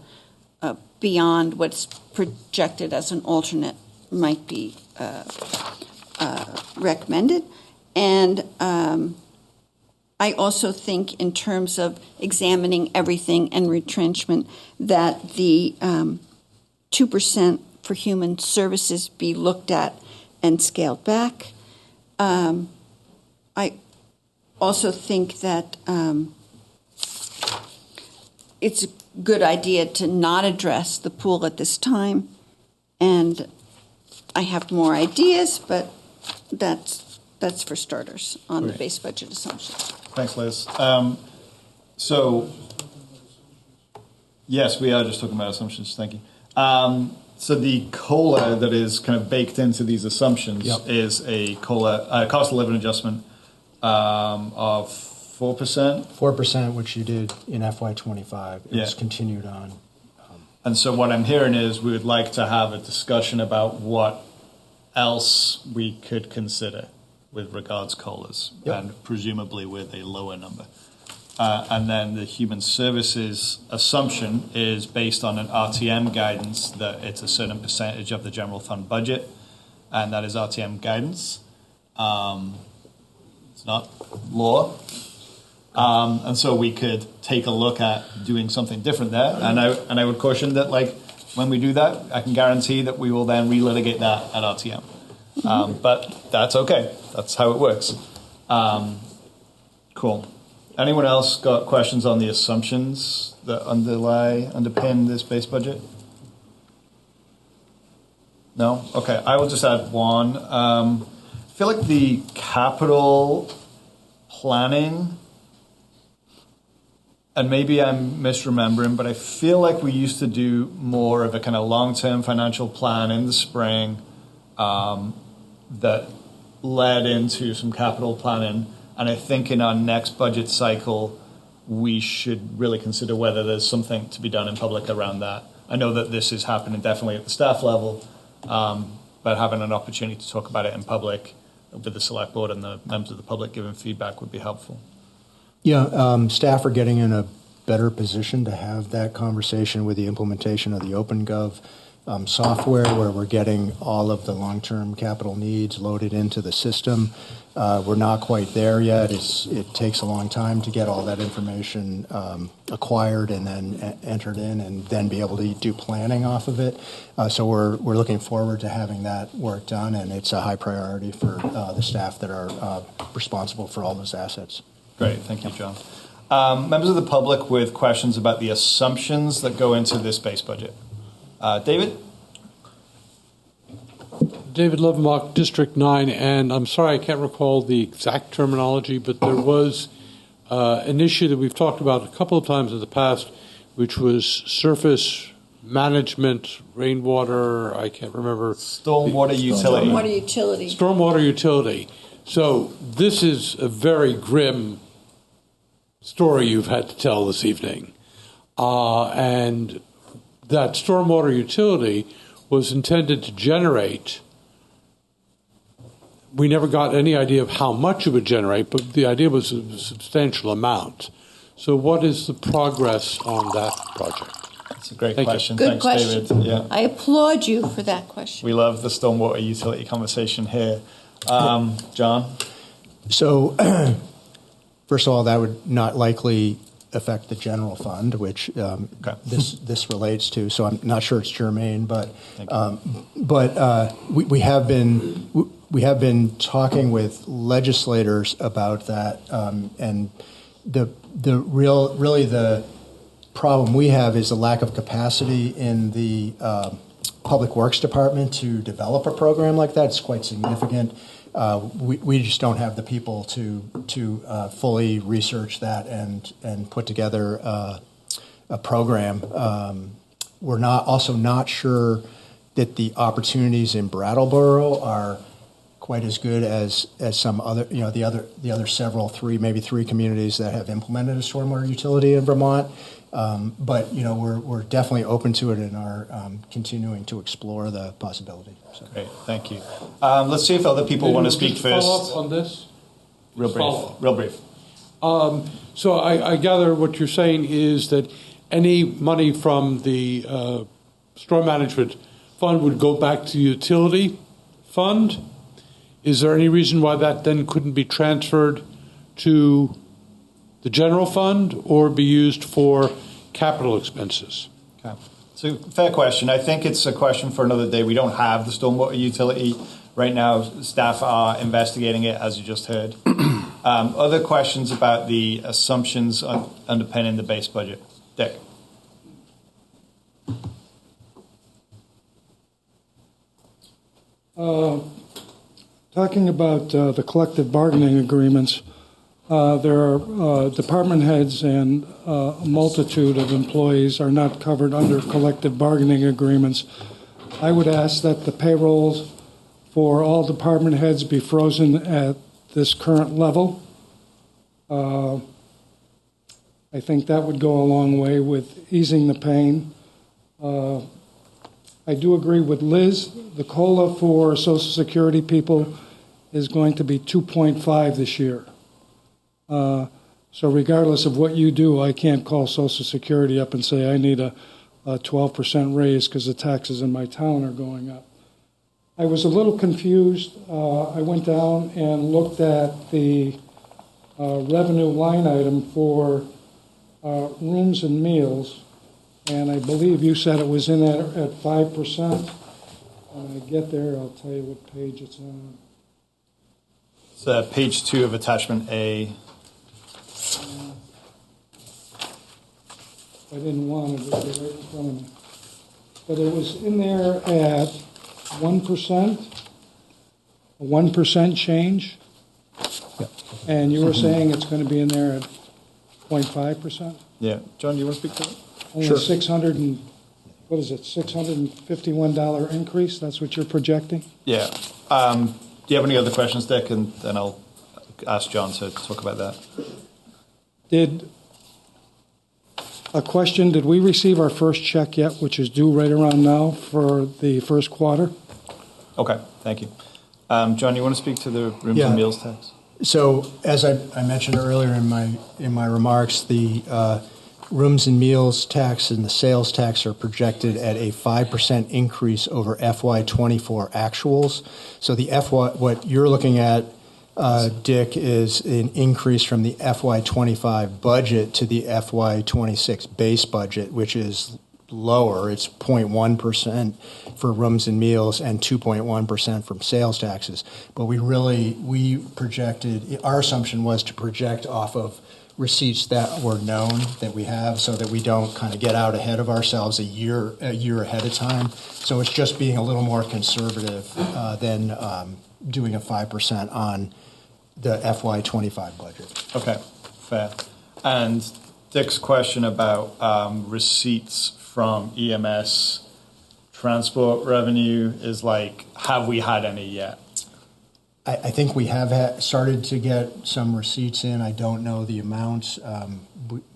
beyond what's projected as an alternate might be recommended. And I also think, in terms of examining everything and retrenchment, that the 2% for human services be looked at and scaled back. I also think that it's a good idea to not address the pool at this time. And I have more ideas, but that's for starters on the base budget assumptions. Thanks, Liz. Yes, we are just talking about assumptions. Thank you. So the COLA that is kind of baked into these assumptions is a COLA cost of living adjustment of 4%. 4%, which you did in FY25. It was continued on. And so what I'm hearing is we would like to have a discussion about what else we could consider with regards COLAs, and presumably with a lower number. And then the human services assumption is based on an RTM guidance that it's a certain percentage of the general fund budget, and that is RTM guidance. It's not law. And so we could take a look at doing something different there. And I would caution that, like, when we do that, I can guarantee that we will then relitigate that at RTM. But that's okay. That's how it works. Cool. Anyone else got questions on the assumptions that underpin this base budget? No? Okay, I will just add one. I feel like the capital planning, and maybe I'm misremembering, but I feel like we used to do more of a kind of long-term financial plan in the spring that led into some capital planning. And I think in our next budget cycle, we should really consider whether there's something to be done in public around that. I know that this is happening definitely at the staff level, but having an opportunity to talk about it in public with the select board and the members of the public giving feedback would be helpful. Yeah, staff are getting in a better position to have that conversation with the implementation of the OpenGov software, where we're getting all of the long-term capital needs loaded into the system. We're not quite there yet. It takes a long time to get all that information acquired and then entered in, and then be able to do planning off of it. So we're looking forward to having that work done, and it's a high priority for the staff that are responsible for all those assets. Great, thank you, John. Members of the public with questions about the assumptions that go into this base budget. David? David Levenbach, District 9, and I'm sorry I can't recall the exact terminology, but there was an issue that we've talked about a couple of times in the past, which was surface management, rainwater, I can't remember. Stormwater utility. Stormwater utility. Stormwater utility. So this is a very grim story you've had to tell this evening. And that stormwater utility was intended to generate. We never got any idea of how much it would generate, but the idea was a substantial amount. So what is the progress on that project? That's a great question. Good Thanks, question. David. Yeah. I applaud you for that question. We love the stormwater utility conversation here. John? So, first of all, that would not likely affect the general fund, which this relates to. So I'm not sure it's germane, but we have been talking with legislators about that, and the problem we have is the lack of capacity in the Public Works Department to develop a program like that. It's quite significant. We just don't have the people to fully research that and put together a program. We're not sure that the opportunities in Brattleboro are quite as good as some other, the other several, maybe three communities that have implemented a stormwater utility in Vermont. But we're definitely open to it and are continuing to explore the possibility. So. Great, thank you. Let's see if other people want to speak first. Follow up on this. Real brief. So I gather what you're saying is that any money from the storm management fund would go back to the utility fund. Is there any reason why that then couldn't be transferred to the general fund or be used for capital expenses? Okay. It's a fair question. I think it's a question for another day. We don't have the stormwater utility right now. Staff are investigating it, as you just heard. Other questions about the assumptions underpinning the base budget? Dick. Talking about the collective bargaining agreements, there are department heads and a multitude of employees are not covered under collective bargaining agreements. I would ask that the payrolls for all department heads be frozen at this current level. I think that would go a long way with easing the pain. I do agree with Liz. The COLA for Social Security people is going to be 2.5 this year. So regardless of what you do, I can't call Social Security up and say I need a 12% raise because the taxes in my town are going up. I was a little confused. I went down and looked at the revenue line item for rooms and meals, and I believe you said it was in at 5%. When I get there, I'll tell you what page it's on. It's page 2 of attachment A. I didn't want it, but it's right in front of me. But it was in there at 1%, a 1% change. Yep. And you were saying it's going to be in there at 0.5%? Yeah. John, do you want to speak to that? Only Sure. $651 increase? That's what you're projecting? Yeah. Do you have any other questions, Dick? And then I'll ask John to talk about that. Did we receive our first check yet, which is due right around now for the first quarter? Okay, thank you. John, you want to speak to the rooms and meals tax? So as I mentioned earlier in my remarks, the rooms and meals tax and the sales tax are projected at a 5% increase over FY24 actuals. So the what you're looking at, Dick, is an increase from the FY25 budget to the FY26 base budget, which is lower. It's 0.1% for rooms and meals and 2.1% from sales taxes. But we projected, our assumption was to project off of receipts that were known that we have so that we don't kind of get out ahead of ourselves a year ahead of time. So it's just being a little more conservative than doing a 5% on the FY25 budget. Okay, fair. And Dick's question about receipts from EMS transport revenue is like, have we had any yet? I think we have started to get some receipts in. I don't know the amounts.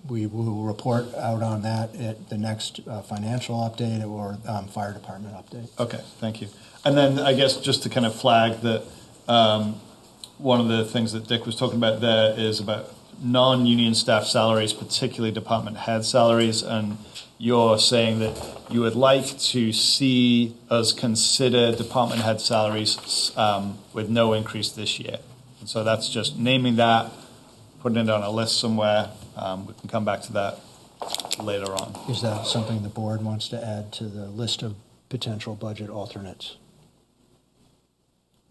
We will report out on that at the next financial update or fire department update. Okay, thank you. And then I guess just to kind of flag that one of the things that Dick was talking about there is about non-union staff salaries, particularly department head salaries, and you're saying that you would like to see us consider department head salaries with no increase this year. And so that's just naming that, putting it on a list somewhere, we can come back to that later on. Is that something the board wants to add to the list of potential budget alternates?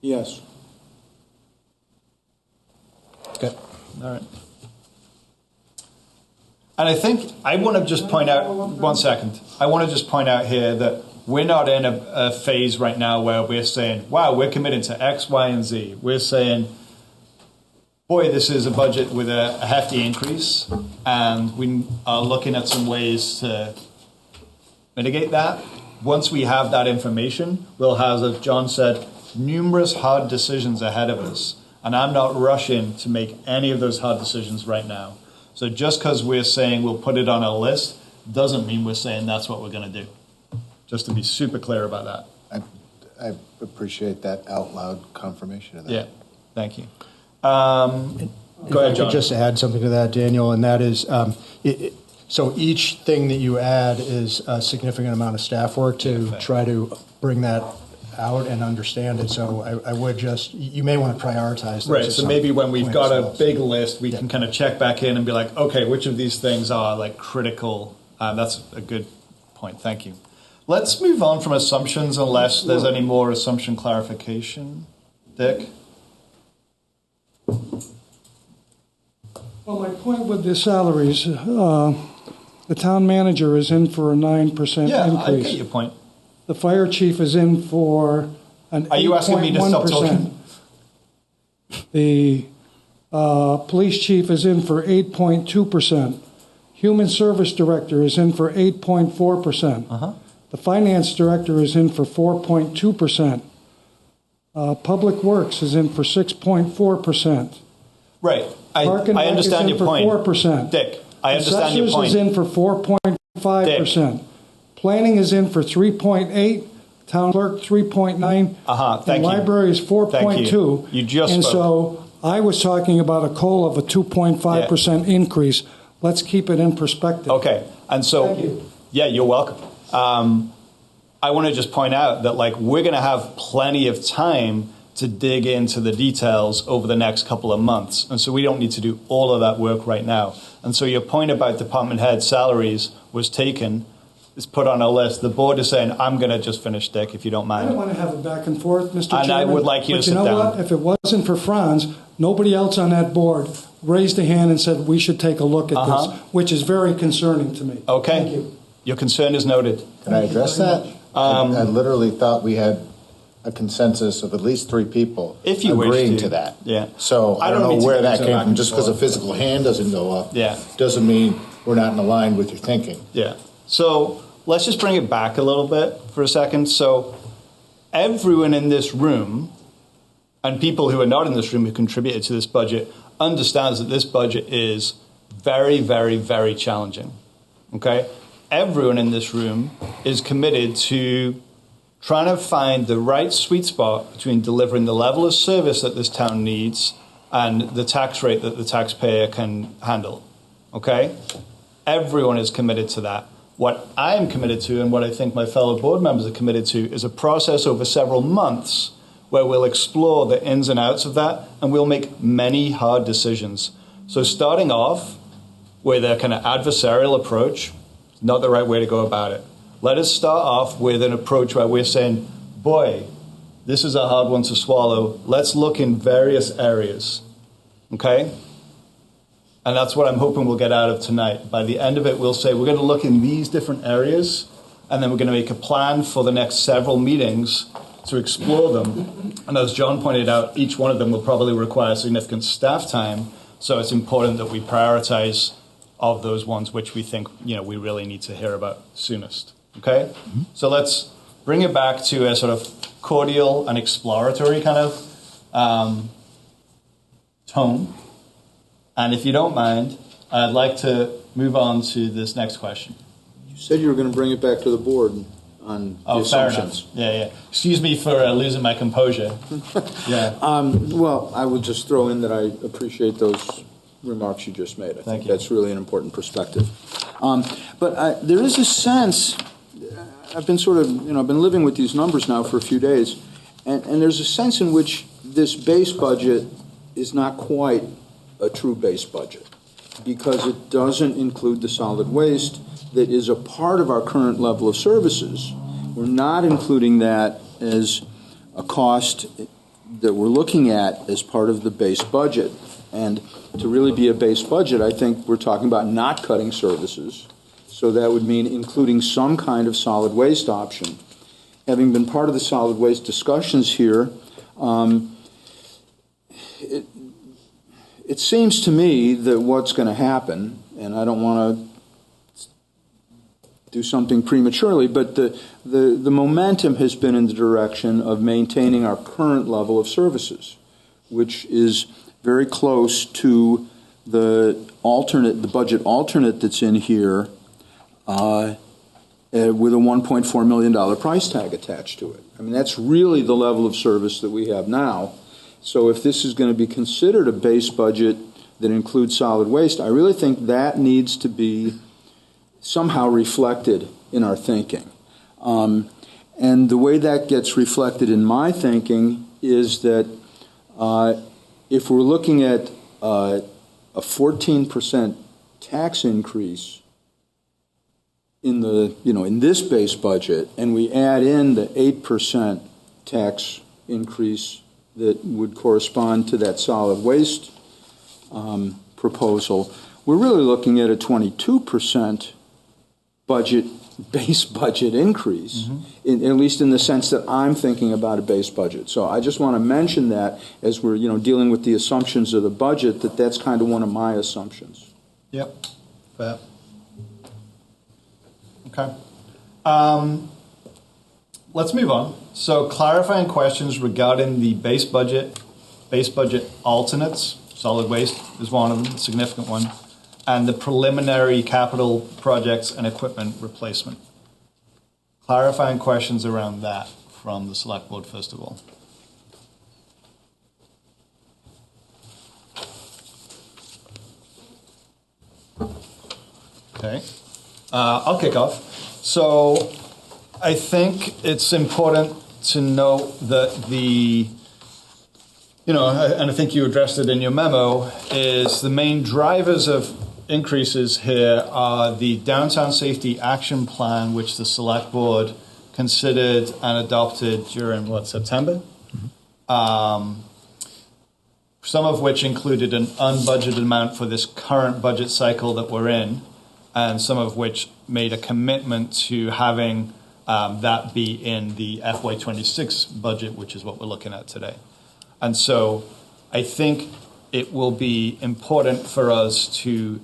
Yes. Okay. All right. And I think I want to just point out, one second, I want to just point out here that we're not in a phase right now where we're saying, wow, we're committed to X, Y, and Z. We're saying, boy, this is a budget with a hefty increase, and we are looking at some ways to mitigate that. Once we have that information, we'll have, as John said, numerous hard decisions ahead of us. And I'm not rushing to make any of those hard decisions right now. So just because we're saying we'll put it on a list doesn't mean we're saying that's what we're going to do. Just to be super clear about that. I appreciate that out loud confirmation of that. Yeah, thank you. Go ahead, I John. could just add something to that, Daniel, and that is, so each thing that you add is a significant amount of staff work to try to bring that out and understand it. So I would just, you may want to prioritize those. Right, so maybe when we've got a big list, we can kind of check back in and be like, okay, which of these things are like critical? That's a good point, thank you. Let's move on from assumptions unless there's any more assumption clarification. Dick? Well, my point with the salaries, the town manager is in for a 9% increase. Yeah, I get your point. The fire chief is in for an 8.1%. Are you asking me to stop talking? The police chief is in for 8.2%. Human service director is in for 8.4%. The finance director is in for 4.2%. Public works is in for 6.4%. Right. I understand your point. 4%. Dick, I understand your Assessors point. is in for 4.5%. Planning is in for 3.8%. Town clerk 3.9%. Thank you. And library is 4.2%. You just and spoke. so I was talking about a COLA of a 2.5% increase. Let's keep it in perspective. Okay. And so, Thank you. Yeah, you're welcome. I want to just point out that like we're going to have plenty of time to dig into the details over the next couple of months. And so we don't need to do all of that work right now. And so your point about department head salaries was taken, is put on a list. The board is saying, I'm going to just finish, Dick, if you don't mind. I don't want to have a back and forth, Mr. Chairman. And I would like you to sit down. But you know what? If it wasn't for Franz, nobody else on that board raised a hand and said we should take a look at this, which is very concerning to me. Okay. Thank you. Your concern is noted. Can I address that? I literally thought we had a consensus of at least 3 people If you agreeing wish to that. Yeah. So I don't mean know to where get that into came back from. and Just because a forth. physical hand doesn't go up doesn't mean we're not in line with your thinking. Yeah. So let's just bring it back a little bit for a second. So everyone in this room and people who are not in this room who contributed to this budget understands that this budget is very, very, very challenging. Okay? Everyone in this room is committed to trying to find the right sweet spot between delivering the level of service that this town needs and the tax rate that the taxpayer can handle. Okay? Everyone is committed to that. What I am committed to and what I think my fellow board members are committed to is a process over several months where we'll explore the ins and outs of that and we'll make many hard decisions. So starting off with a kind of adversarial approach, not the right way to go about it. Let us start off with an approach where we're saying, boy, this is a hard one to swallow. Let's look in various areas, okay? And that's what I'm hoping we'll get out of tonight. By the end of it, we'll say we're going to look in these different areas, and then we're going to make a plan for the next several meetings to explore them. And as John pointed out, each one of them will probably require significant staff time, so it's important that we prioritize of those ones which we think we really need to hear about soonest. Okay? So let's bring it back to a sort of cordial and exploratory kind of tone. And if you don't mind, I'd like to move on to this next question. You said you were going to bring it back to the board on the assumptions. Fair enough. Yeah. Excuse me for losing my composure. Yeah. Well, I would just throw in that I appreciate those remarks you just made. I think that's really an important perspective. But there is a sense, I've been I've been living with these numbers now for a few days, and there's a sense in which this base budget is not quite a true base budget. because it doesn't include the solid waste that is a part of our current level of services. We're not including that as a cost that we're looking at as part of the base budget. And to really be a base budget, I think we're talking about not cutting services. So that would mean including some kind of solid waste option. Having been part of the solid waste discussions here, it seems to me that what's going to happen, and I don't want to do something prematurely, but the momentum has been in the direction of maintaining our current level of services, which is very close to the budget alternate that's in here, with a $1.4 million price tag attached to it. I mean, that's really the level of service that we have now. So if this is going to be considered a base budget that includes solid waste, I really think that needs to be somehow reflected in our thinking. And the way that gets reflected in my thinking is that if we're looking at a 14% tax increase in this base budget, and we add in the 8% tax increase that would correspond to that solid waste proposal, we're really looking at a 22% base budget increase, at least in the sense that I'm thinking about a base budget. So I just want to mention that as we're dealing with the assumptions of the budget, that's kind of one of my assumptions. Yep. Fair. Okay. Let's move on. So clarifying questions regarding the base budget alternates, solid waste is one of them, a significant one, and the preliminary capital projects and equipment replacement. Clarifying questions around that from the Select Board, first of all. Okay. I'll kick off. So I think it's important to note that and I think you addressed it in your memo, is the main drivers of increases here are the Downtown Safety Action Plan, which the Select Board considered and adopted during, September? Some of which included an unbudgeted amount for this current budget cycle that we're in, and some of which made a commitment to having that be in the FY26 budget, which is what we're looking at today. And so I think it will be important for us to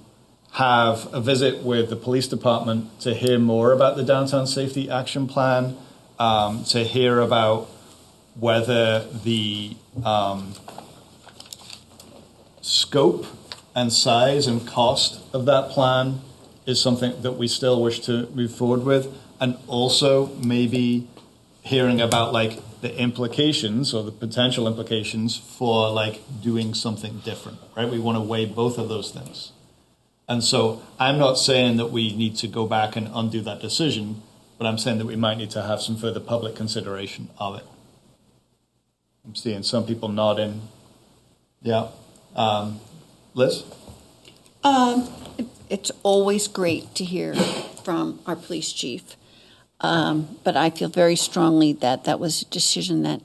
have a visit with the police department to hear more about the Downtown Safety Action Plan, to hear about whether the scope and size and cost of that plan is something that we still wish to move forward with, and also maybe hearing about the implications or the potential implications for doing something different, right? We want to weigh both of those things. And so I'm not saying that we need to go back and undo that decision, but I'm saying that we might need to have some further public consideration of it. I'm seeing some people nodding. Yeah. Liz? It's always great to hear from our police chief. But I feel very strongly that that was a decision that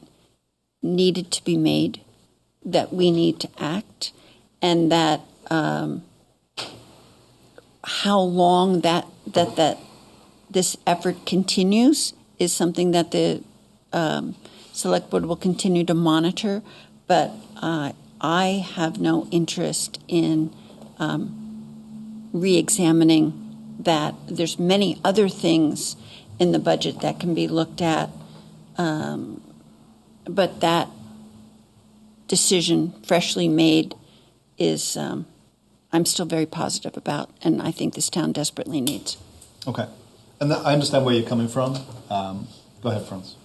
needed to be made, that we need to act, and that how long that this effort continues is something that the Select Board will continue to monitor. But I have no interest in re-examining that. There's many other things in the budget that can be looked at, but that decision, freshly made, is I'm still very positive about, and I think this town desperately needs. Okay. And I understand where you're coming from. Go ahead, Franz.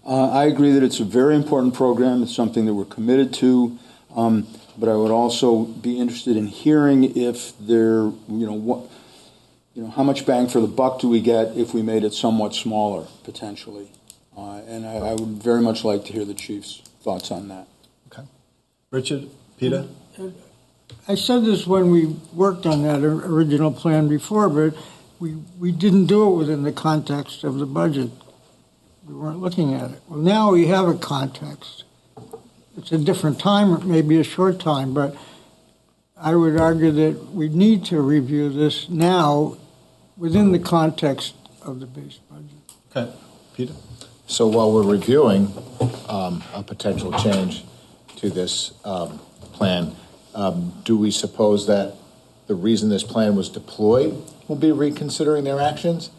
I agree that it's a very important program. It's something that we're committed to, but I would also be interested in hearing if there, how much bang for the buck do we get if we made it somewhat smaller, potentially? And I would very much like to hear the chief's thoughts on that. Okay. Richard, Peter? I said this when we worked on that original plan before, but we didn't do it within the context of the budget. We weren't looking at it. Well, now we have a context. It's a different time, maybe a short time, but I would argue that we need to review this now within the context of the base budget. Okay. Peter? So while we're reviewing a potential change to this plan, do we suppose that the reason this plan was deployed will be reconsidering their actions?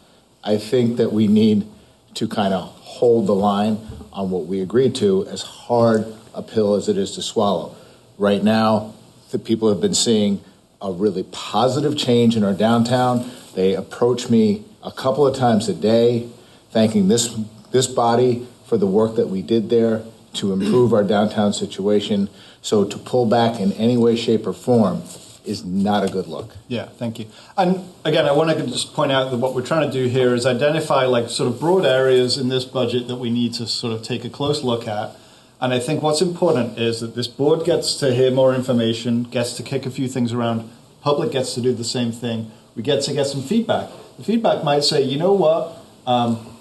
I think that we need to kind of hold the line on what we agreed to, as hard a pill as it is to swallow. Right now, the people have been seeing a really positive change in our downtown. They approach me a couple of times a day, thanking this body for the work that we did there to improve our downtown situation. So to pull back in any way, shape, or form is not a good look. Yeah, thank you. And again, I want to just point out that what we're trying to do here is identify like sort of broad areas in this budget that we need to sort of take a close look at. And I think what's important is that this board gets to hear more information, gets to kick a few things around, public gets to do the same thing, we get to get some feedback. The feedback might say, you know what,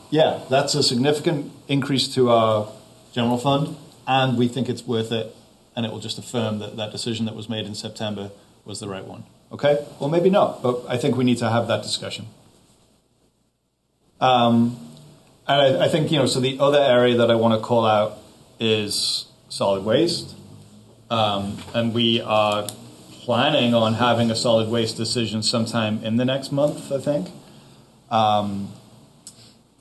yeah, that's a significant increase to our general fund, and we think it's worth it, and it will just affirm that that decision that was made in September was the right one. Okay? Well, maybe not, but I think we need to have that discussion. And I think, so the other area that I want to call out is solid waste. And we are planning on having a solid waste decision sometime in the next month, I think.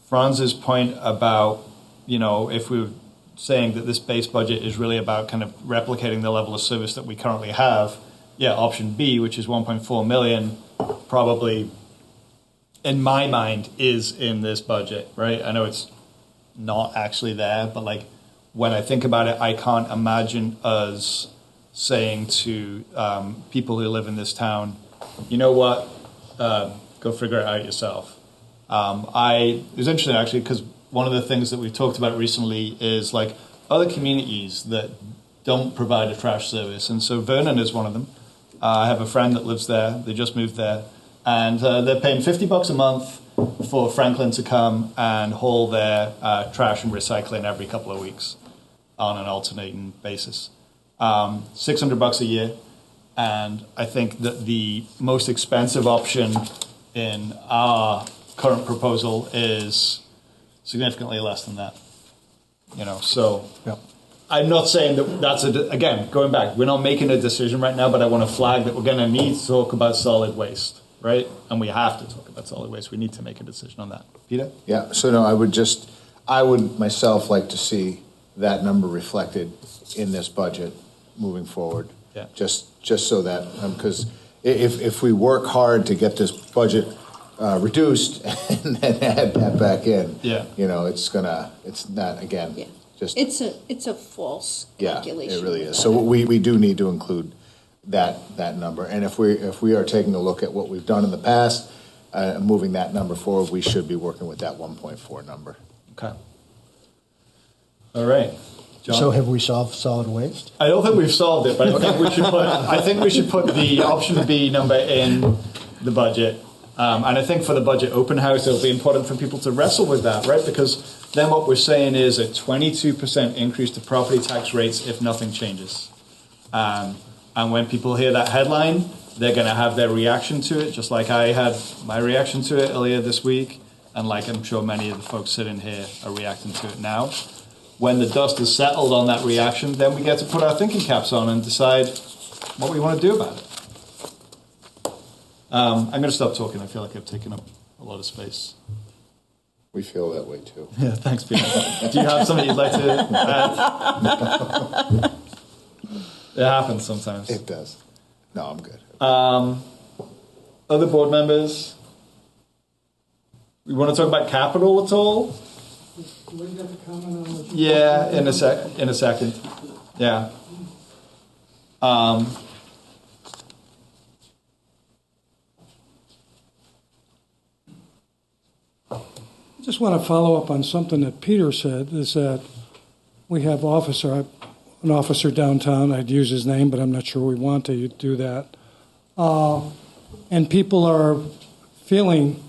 Franz's point about, if we were saying that this base budget is really about kind of replicating the level of service that we currently have, yeah, option B, which is 1.4 million, probably, in my mind, is in this budget, right? I know it's not actually there, but like when I think about it, I can't imagine us saying to people who live in this town, you know what, go figure it out yourself. It was interesting actually because one of the things that we've talked about recently is like other communities that don't provide a trash service, and so Vernon is one of them. I have a friend that lives there. They just moved there, and they're paying $50 a month for Franklin to come and haul their trash and recycling every couple of weeks on an alternating basis. $600 a year, and I think that the most expensive option in our current proposal is significantly less than that. So Yep. I'm not saying that that's again, going back, we're not making a decision right now, but I want to flag that we're going to need to talk about solid waste, right? And we have to talk about solid waste. We need to make a decision on that. Peter? Yeah, so no, I would myself like to see that number reflected in this budget moving forward. Yeah. Just so that, because if we work hard to get this budget reduced and then add that back in, yeah, it's not, again, Yeah. just. It's a false calculation. Yeah, it really is. So we do need to include that number. And if we are taking a look at what we've done in the past, moving that number forward, we should be working with that 1.4 number. Okay. All right. John? So have we solved solid waste? I don't think we've solved it, but I think we should put the option B number in the budget. And I think for the budget open house, it'll be important for people to wrestle with that, right? Because then what we're saying is a 22% increase to property tax rates if nothing changes. And when people hear that headline, they're going to have their reaction to it, just like I had my reaction to it earlier this week, and like I'm sure many of the folks sitting here are reacting to it now. When the dust is settled on that reaction, then we get to put our thinking caps on and decide what we want to do about it. I'm going to stop talking. I feel like I've taken up a lot of space. We feel that way too. Yeah, thanks, Peter. Do you have something you'd like to add? It happens sometimes. It does. No, I'm good. Other board members? We want to talk about capital at all? Yeah, in a second. Yeah. I just want to follow up on something that Peter said, is that we have officer, an officer downtown. I'd use his name, but I'm not sure we want to do that. And people are feeling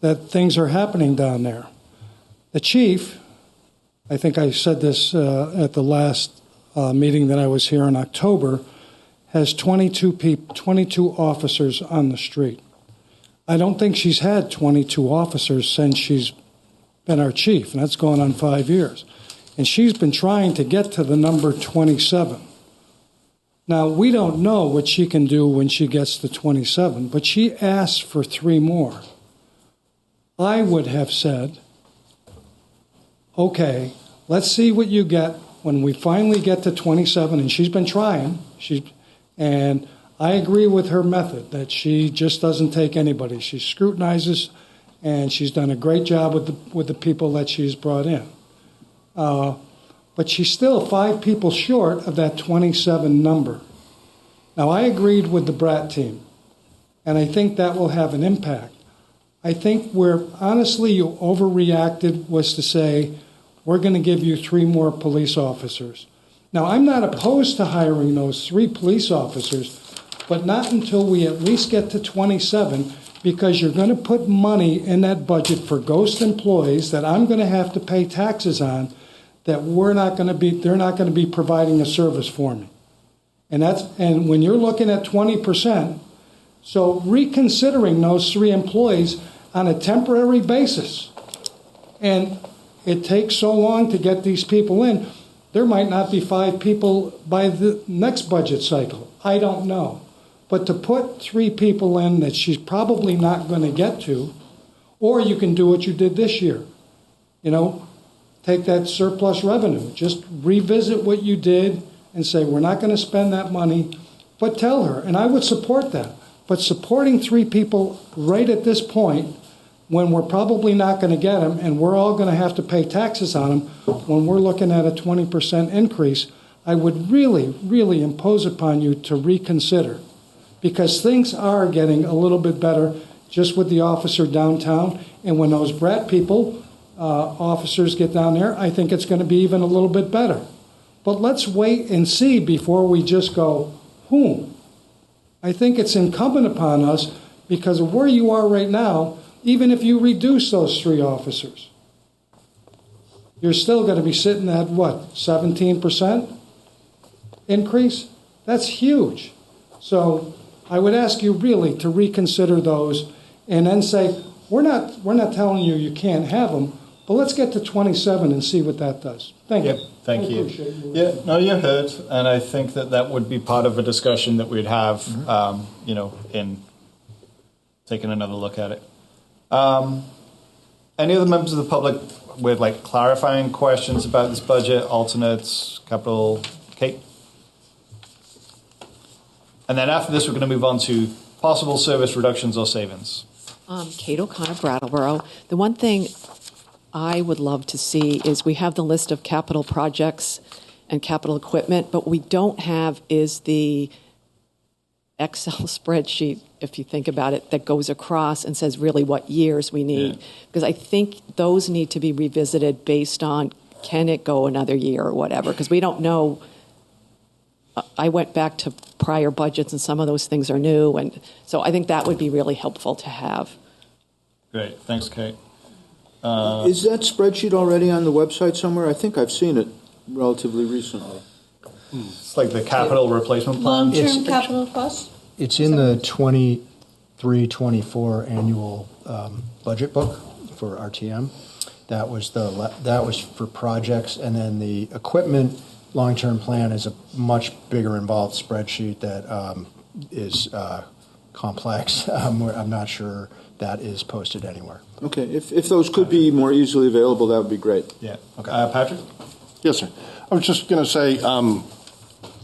that things are happening down there. The chief, I think I said this at the last meeting that I was here in October, has 22 officers on the street. I don't think she's had 22 officers since she's been our chief, and that's going on 5 years. And she's been trying to get to the number 27. Now, we don't know what she can do when she gets to 27, but she asked for 3 more. I would have said, okay, let's see what you get when we finally get to 27, and she's been trying. And I agree with her method that she just doesn't take anybody. She scrutinizes, and she's done a great job with the people that she's brought in. But she's still 5 people short of that 27 number. Now, I agreed with the Brat team, and I think that will have an impact. I think where, honestly, you overreacted was to say, we're going to give you 3 more police officers. Now, I'm not opposed to hiring those 3 police officers, but not until we at least get to 27, because you're going to put money in that budget for ghost employees that I'm going to have to pay taxes on, that they're not going to be providing a service for me. And when you're looking at 20%, so reconsidering those 3 employees on a temporary basis, and it takes so long to get these people in, there might not be 5 people by the next budget cycle. I don't know. But to put 3 people in that she's probably not going to get to, or you can do what you did this year. Take that surplus revenue. Just revisit what you did and say, we're not going to spend that money, but tell her. And I would support that. But supporting 3 people right at this point, when we're probably not going to get them, and we're all going to have to pay taxes on them, when we're looking at a 20% increase, I would really, really impose upon you to reconsider. Because things are getting a little bit better just with the officer downtown. And when those Brat people, officers get down there, I think it's going to be even a little bit better. But let's wait and see before we just go, whom? I think it's incumbent upon us, because of where you are right now, even if you reduce those 3 officers, you're still going to be sitting at, 17% increase? That's huge. So I would ask you really to reconsider those and then say, we're not telling you can't have them, but let's get to 27 and see what that does. Thank you. Thank you. Yeah, no, you heard, and I think that would be part of a discussion that we'd have, in taking another look at it. Any other members of the public with clarifying questions about this budget, alternates, capital? Kate? And then after this, we're going to move on to possible service reductions or savings. Kate O'Connor, Brattleboro. The one thing I would love to see is we have the list of capital projects and capital equipment, but what we don't have is the Excel spreadsheet, if you think about it, that goes across and says really what years we need. Because I think those need to be revisited based on, can it go another year or whatever? Because we don't know. I went back to prior budgets, and some of those things are new, and so I think that would be really helpful to have. Great. Thanks, Kate. Is that spreadsheet already on the website somewhere? I think I've seen it relatively recently. It's like the capital replacement plan. Long-term capital costs? It's in the 23-24 annual budget book for RTM. That was for projects, and then the equipment long-term plan is a much bigger involved spreadsheet that is complex. I'm not sure that is posted anywhere. Okay, if those could be more easily available, that would be great. Yeah. Okay. Patrick? Yes, sir. I was just going to say,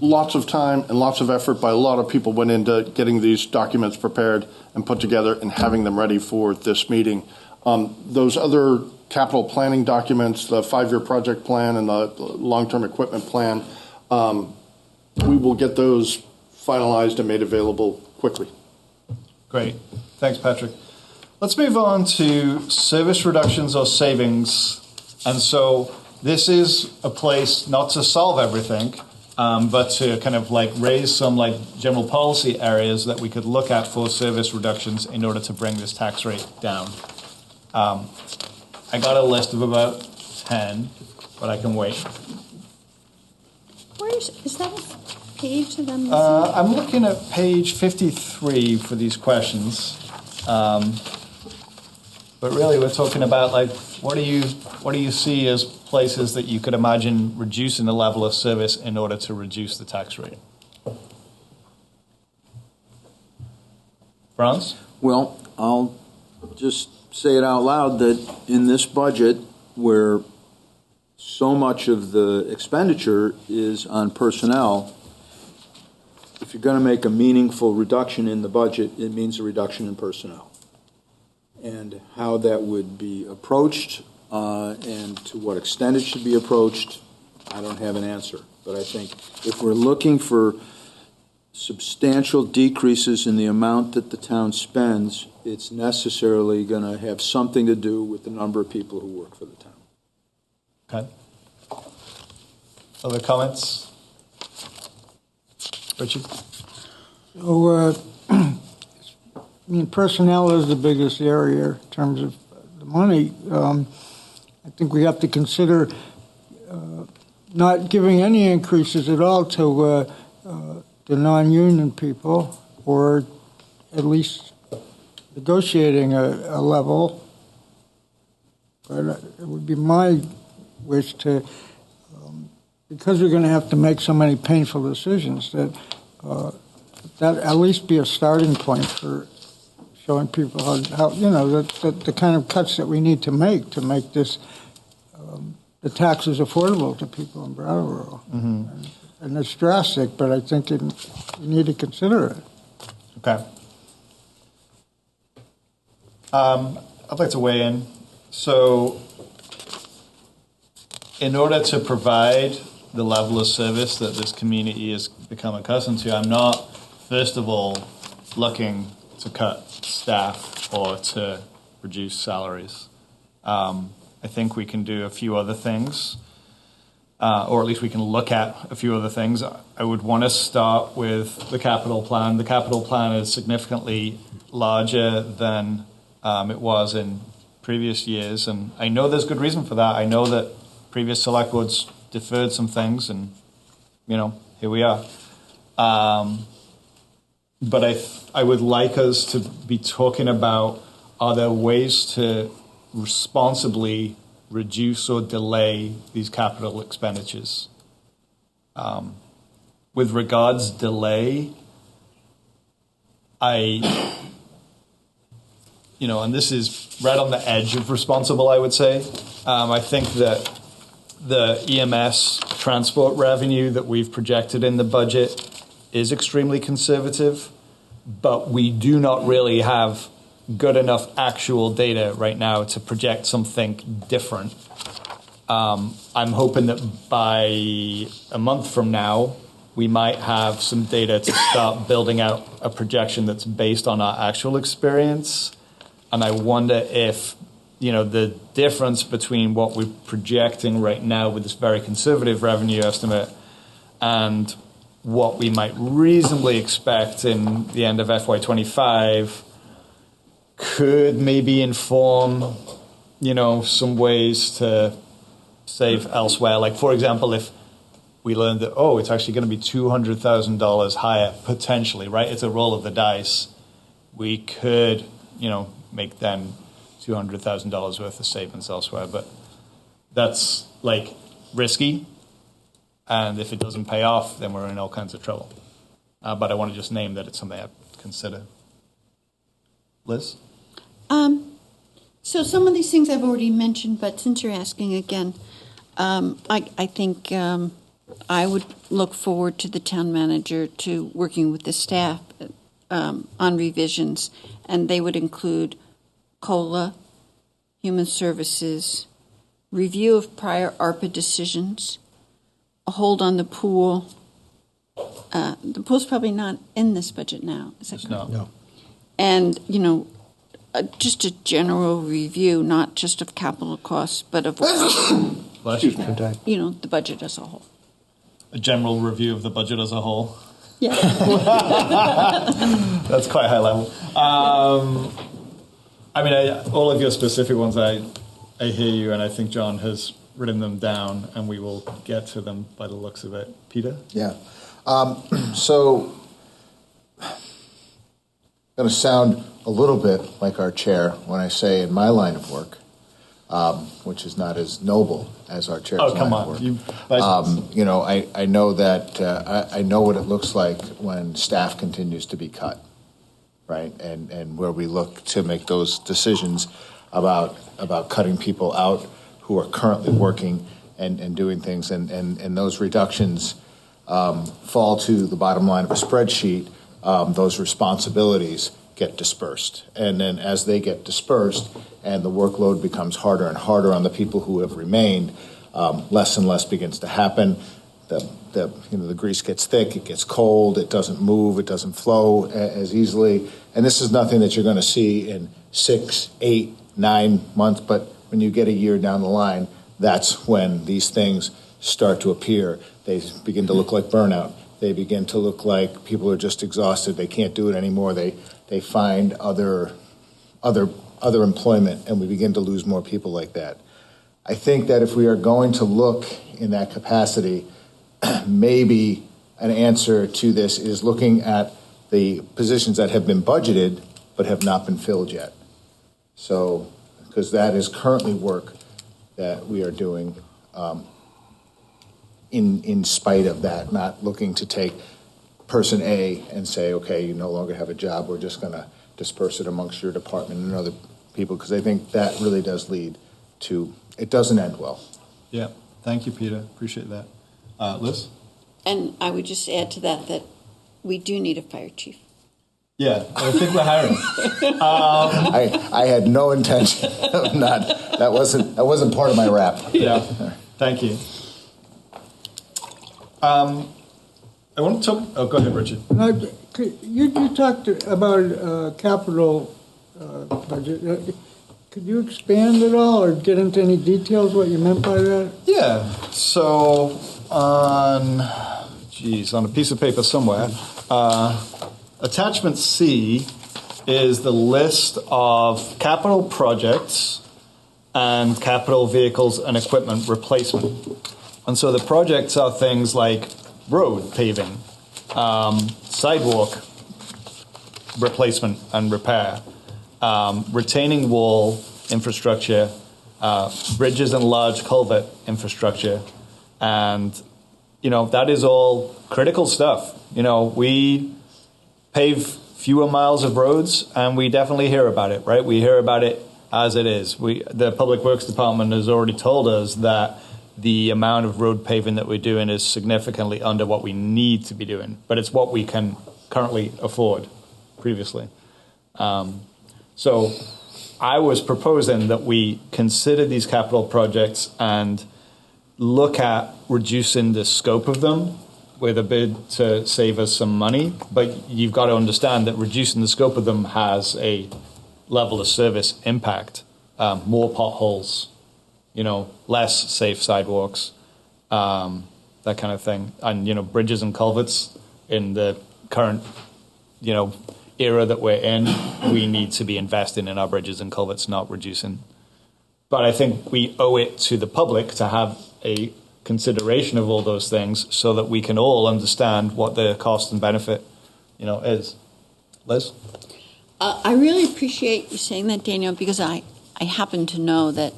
lots of time and lots of effort by a lot of people went into getting these documents prepared and put together and having them ready for this meeting. Those other capital planning documents, the 5-year project plan and the long-term equipment plan, we will get those finalized and made available quickly. Great. Thanks, Patrick. Let's move on to service reductions or savings. And so this is a place not to solve everything, but to kind of like raise some like general policy areas that we could look at for service reductions in order to bring this tax rate down. I got a list of about 10, but I can wait. Is that a page that I'm missing? I'm looking at page 53 for these questions. But really, we're talking about like, what do you see as places that you could imagine reducing the level of service in order to reduce the tax rate? Franz? Well, I'll just say it out loud that in this budget, where so much of the expenditure is on personnel, if you're going to make a meaningful reduction in the budget, it means a reduction in personnel. And how that would be approached and to what extent it should be approached, I don't have an answer. But I think if we're looking for substantial decreases in the amount that the town spends, it's necessarily going to have something to do with the number of people who work for the town. Okay. Other comments? Richard? So, I mean, personnel is the biggest area in terms of the money. I think we have to consider not giving any increases at all to the non-union people, or at least negotiating a level. But it would be my wish to, because we're going to have to make so many painful decisions, that that at least be a starting point for showing people how the kind of cuts that we need to make this the taxes affordable to people in Brattleboro. Mm-hmm. And it's drastic, but I think you need to consider it. Okay. I'd like to weigh in. So, in order to provide the level of service that this community has become accustomed to, I'm not, first of all, looking to cut staff or to reduce salaries. I think we can do a few other things, or at least we can look at a few other things. I would want to start with the capital plan. The capital plan is significantly larger than it was in previous years, and I know there's good reason for that. I know that previous select boards deferred some things, and here we are. But I would like us to be talking about, are there ways to responsibly reduce or delay these capital expenditures? With regards delay, and this is right on the edge of responsible, I would say. I think that the EMS transport revenue that we've projected in the budget is extremely conservative, but we do not really have good enough actual data right now to project something different. I'm hoping that by a month from now, we might have some data to start building out a projection that's based on our actual experience. And I wonder if, the difference between what we're projecting right now with this very conservative revenue estimate and what we might reasonably expect in the end of FY25 could maybe inform, some ways to save elsewhere. Like, for example, if we learned that, it's actually going to be $200,000 higher, potentially, right? It's a roll of the dice. We could, make then $200,000 worth of savings elsewhere. But that's, risky. And if it doesn't pay off, then we're in all kinds of trouble. But I want to just name that it's something I'd consider. Liz? So some of these things I've already mentioned, but since you're asking again, I think I would look forward to the town manager to working with the staff on revisions, and they would include COLA, Human Services, review of prior ARPA decisions, a hold on the pool. The pool's probably not in this budget now, is that correct? No. And, just a general review, not just of capital costs, but of Excuse me. the budget as a whole. A general review of the budget as a whole. Yeah. That's quite high level. All of your specific ones, I hear you, and I think John has written them down, and we will get to them by the looks of it. Peter? Yeah. So, going to sound a little bit like our chair when I say in my line of work, which is not as noble as our chair's line of work. I know that I know what it looks like when staff continues to be cut, right? And where we look to make those decisions about cutting people out who are currently working and doing things, and those reductions fall to the bottom line of a spreadsheet. Those responsibilities get dispersed, and then as they get dispersed and the workload becomes harder and harder on the people who have remained, less and less begins to happen. The grease gets thick, it gets cold, it doesn't move, it doesn't flow as easily, and this is nothing that you're going to see in 6, 8, 9 months, but when you get a year down the line, that's when these things start to appear. They begin to look like burnout. They begin to look like people are just exhausted. They can't do it anymore. They find other employment, and we begin to lose more people like that. I think that if we are going to look in that capacity, maybe an answer to this is looking at the positions that have been budgeted but have not been filled yet. So, because that is currently work that we are doing in spite of that, not looking to take person A and say, okay, you no longer have a job, we're just going to disperse it amongst your department and other people, because I think that really does lead to, it doesn't end well. Yeah, thank you, Peter. Appreciate that. Liz? And I would just add to that we do need a fire chief. Yeah, I think we're hiring. I had no intention of not. That wasn't part of my rap. Yeah, thank you. I want to talk. Oh, go ahead, Richard. You talked about capital budget. Could you expand at all, or get into any details what you meant by that? Yeah. So on a piece of paper somewhere. Attachment C is the list of capital projects and capital vehicles and equipment replacement. And so the projects are things like road paving, sidewalk replacement and repair, retaining wall infrastructure, bridges and large culvert infrastructure. And, that is all critical stuff. We pave fewer miles of roads, and we definitely hear about it, right? We hear about it as it is. The Public Works Department has already told us that the amount of road paving that we're doing is significantly under what we need to be doing, but it's what we can currently afford previously. So I was proposing that we consider these capital projects and look at reducing the scope of them with a bid to save us some money, but you've got to understand that reducing the scope of them has a level of service impact. More potholes, less safe sidewalks, that kind of thing. And, bridges and culverts in the current, era that we're in, we need to be investing in our bridges and culverts, not reducing. But I think we owe it to the public to have a consideration of all those things so that we can all understand what the cost and benefit, is. Liz? I really appreciate you saying that, Daniel, because I happen to know that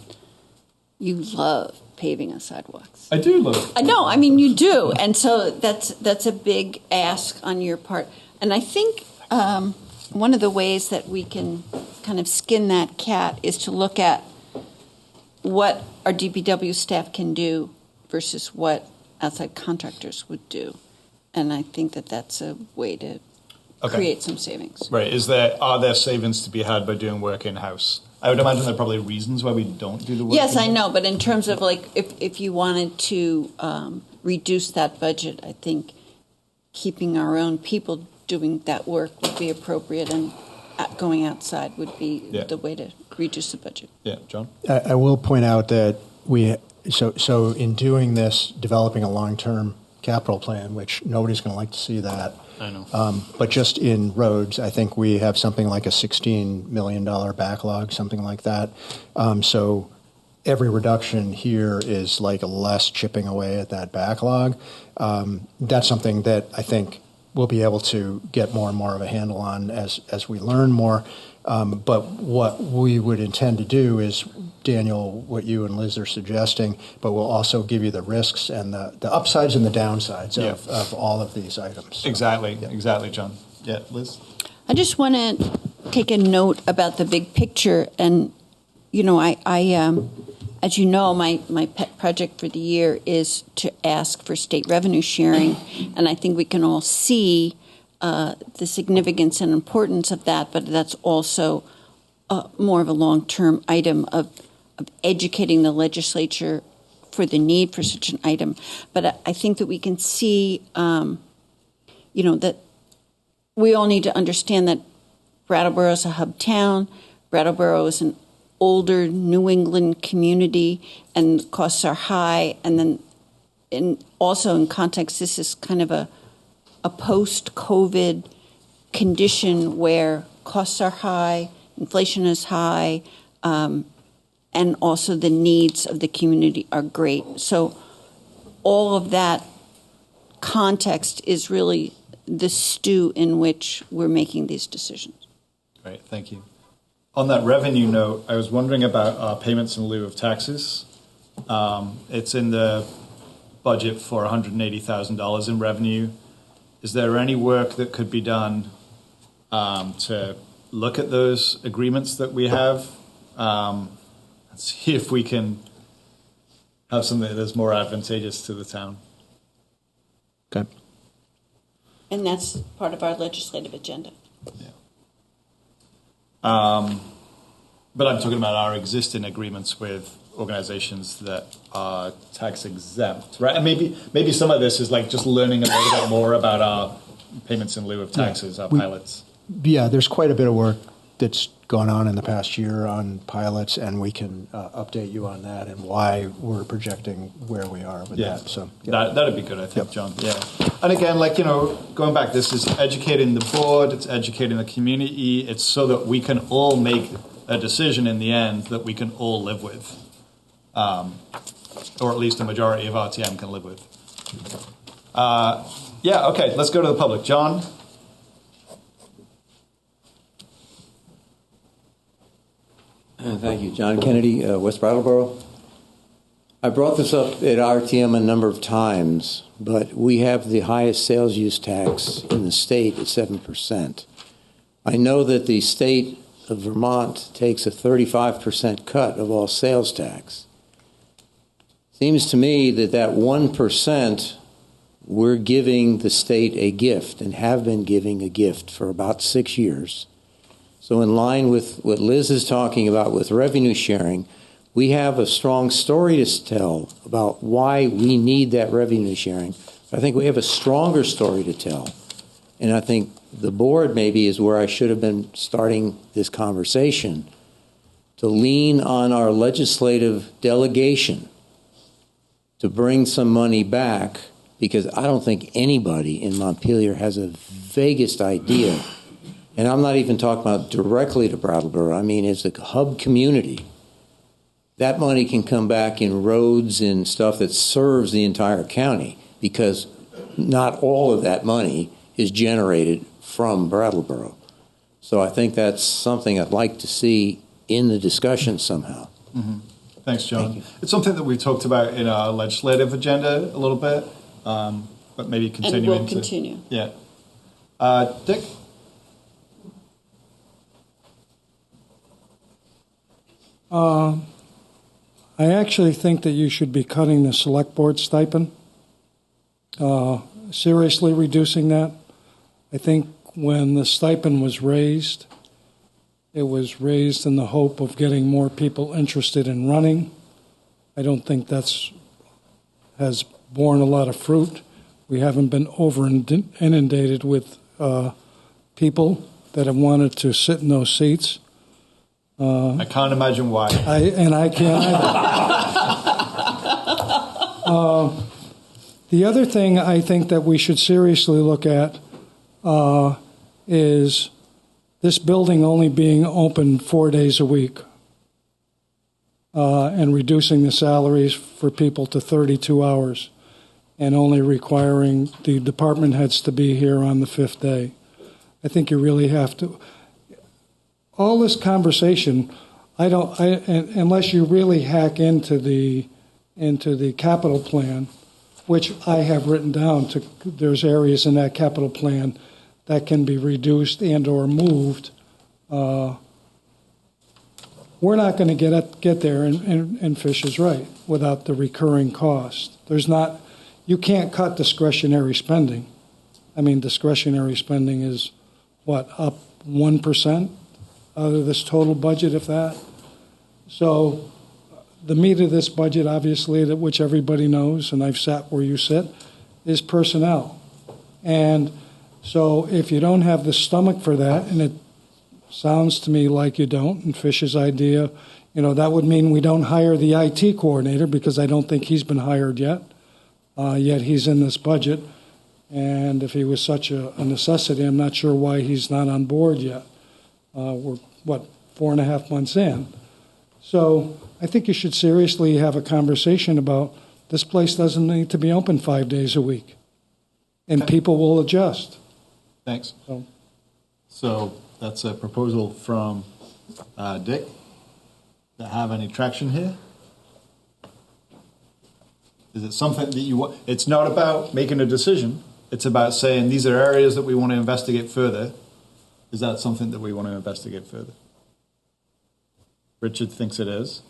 you love paving and sidewalks. I do love. No, I mean you do, and so that's a big ask on your part. And I think one of the ways that we can kind of skin that cat is to look at what our DPW staff can do versus what outside contractors would do. And I think that that's a way to create some savings. Right. Are there savings to be had by doing work in-house? I would imagine there are probably reasons why we don't do the work. Yes, I know. But in terms of if you wanted to reduce that budget, I think keeping our own people doing that work would be appropriate, and going outside would be the way to reduce the budget. Yeah, John? I will point out that we so in doing this, developing a long-term capital plan, which nobody's going to like to see that. I know. But just in roads, I think we have something like a $16 million backlog, something like that. So every reduction here is like less chipping away at that backlog. That's something that I think we'll be able to get more and more of a handle on as we learn more. But what we would intend to do is, Daniel, what you and Liz are suggesting, but we'll also give you the risks and the upsides and the downsides of all of these items. So, Exactly, John. Yeah, Liz? I just want to take a note about the big picture. And, I as you know, my pet project for the year is to ask for state revenue sharing. And I think we can all see the significance and importance of that, but that's also more of a long-term item of educating the legislature for the need for such an item. But I think that we can see, that we all need to understand that Brattleboro is a hub town. Brattleboro is an older New England community, and costs are high. And then, also in context, this is kind of a post-COVID condition where costs are high, inflation is high, and also the needs of the community are great. So all of that context is really the stew in which we're making these decisions. Great, thank you. On that revenue note, I was wondering about payments in lieu of taxes. It's in the budget for $180,000 in revenue. Is there any work that could be done to look at those agreements that we have and see if we can have something that's more advantageous to the town? Okay. And that's part of our legislative agenda. Yeah. But I'm talking about our existing agreements with organizations that are tax exempt, right? And maybe some of this is like just learning a little bit more about our payments in lieu of taxes, our pilots. Yeah, there's quite a bit of work that's gone on in the past year on pilots, and we can update you on that and why we're projecting where we are with that. So that'd be good, I think, John. Yeah. And again, going back, this is educating the board, it's educating the community, it's so that we can all make a decision in the end that we can all live with. Or at least a majority of RTM can live with. Okay, let's go to the public. John? Thank you. John Kennedy, West Brattleboro. I brought this up at RTM a number of times, but we have the highest sales use tax in the state at 7%. I know that the state of Vermont takes a 35% cut of all sales tax. Seems to me that 1%, we're giving the state a gift and have been giving a gift for about 6 years. So in line with what Liz is talking about with revenue sharing, we have a strong story to tell about why we need that revenue sharing. I think we have a stronger story to tell. And I think the board maybe is where I should have been starting this conversation, to lean on our legislative delegation to bring some money back, because I don't think anybody in Montpelier has a vaguest idea. And I'm not even talking about directly to Brattleboro. I mean, as a hub community, that money can come back in roads and stuff that serves the entire county, because not all of that money is generated from Brattleboro. So I think that's something I'd like to see in the discussion somehow. Mm-hmm. Thanks, John. It's something that we talked about in our legislative agenda a little bit, but maybe continuing and we'll continue. Yeah. Dick? I actually think that you should be cutting the select board stipend, seriously reducing that. I think when the stipend was raised, it was raised in the hope of getting more people interested in running. I don't think that's has borne a lot of fruit. We haven't been over inundated with people that have wanted to sit in those seats. I can't imagine why. I can't either. The other thing I think that we should seriously look at is this building only being open 4 days a week and reducing the salaries for people to 32 hours and only requiring the department heads to be here on the 5th day. I think you really have to. All this conversation, unless you really hack into the capital plan, which I have written down. There's areas in that capital plan that can be reduced and or moved. We're not going to get there, and Fish is right, without the recurring cost. You can't cut discretionary spending. I mean, discretionary spending is, up 1% out of this total budget, if that? So the meat of this budget, obviously, which everybody knows, and I've sat where you sit, is personnel. And so if you don't have the stomach for that, and it sounds to me like you don't, and Fish's idea, that would mean we don't hire the IT coordinator, because I don't think he's been hired yet. Yet he's in this budget. And if he was such a necessity, I'm not sure why he's not on board yet. We're, 4.5 months in. So I think you should seriously have a conversation about this place doesn't need to be open 5 days a week. And people will adjust. Thanks. So that's a proposal from Dick. That have any traction here? Is it something that you want? It's not about making a decision. It's about saying these are areas that we want to investigate further. Is that something that we want to investigate further? Richard thinks it is.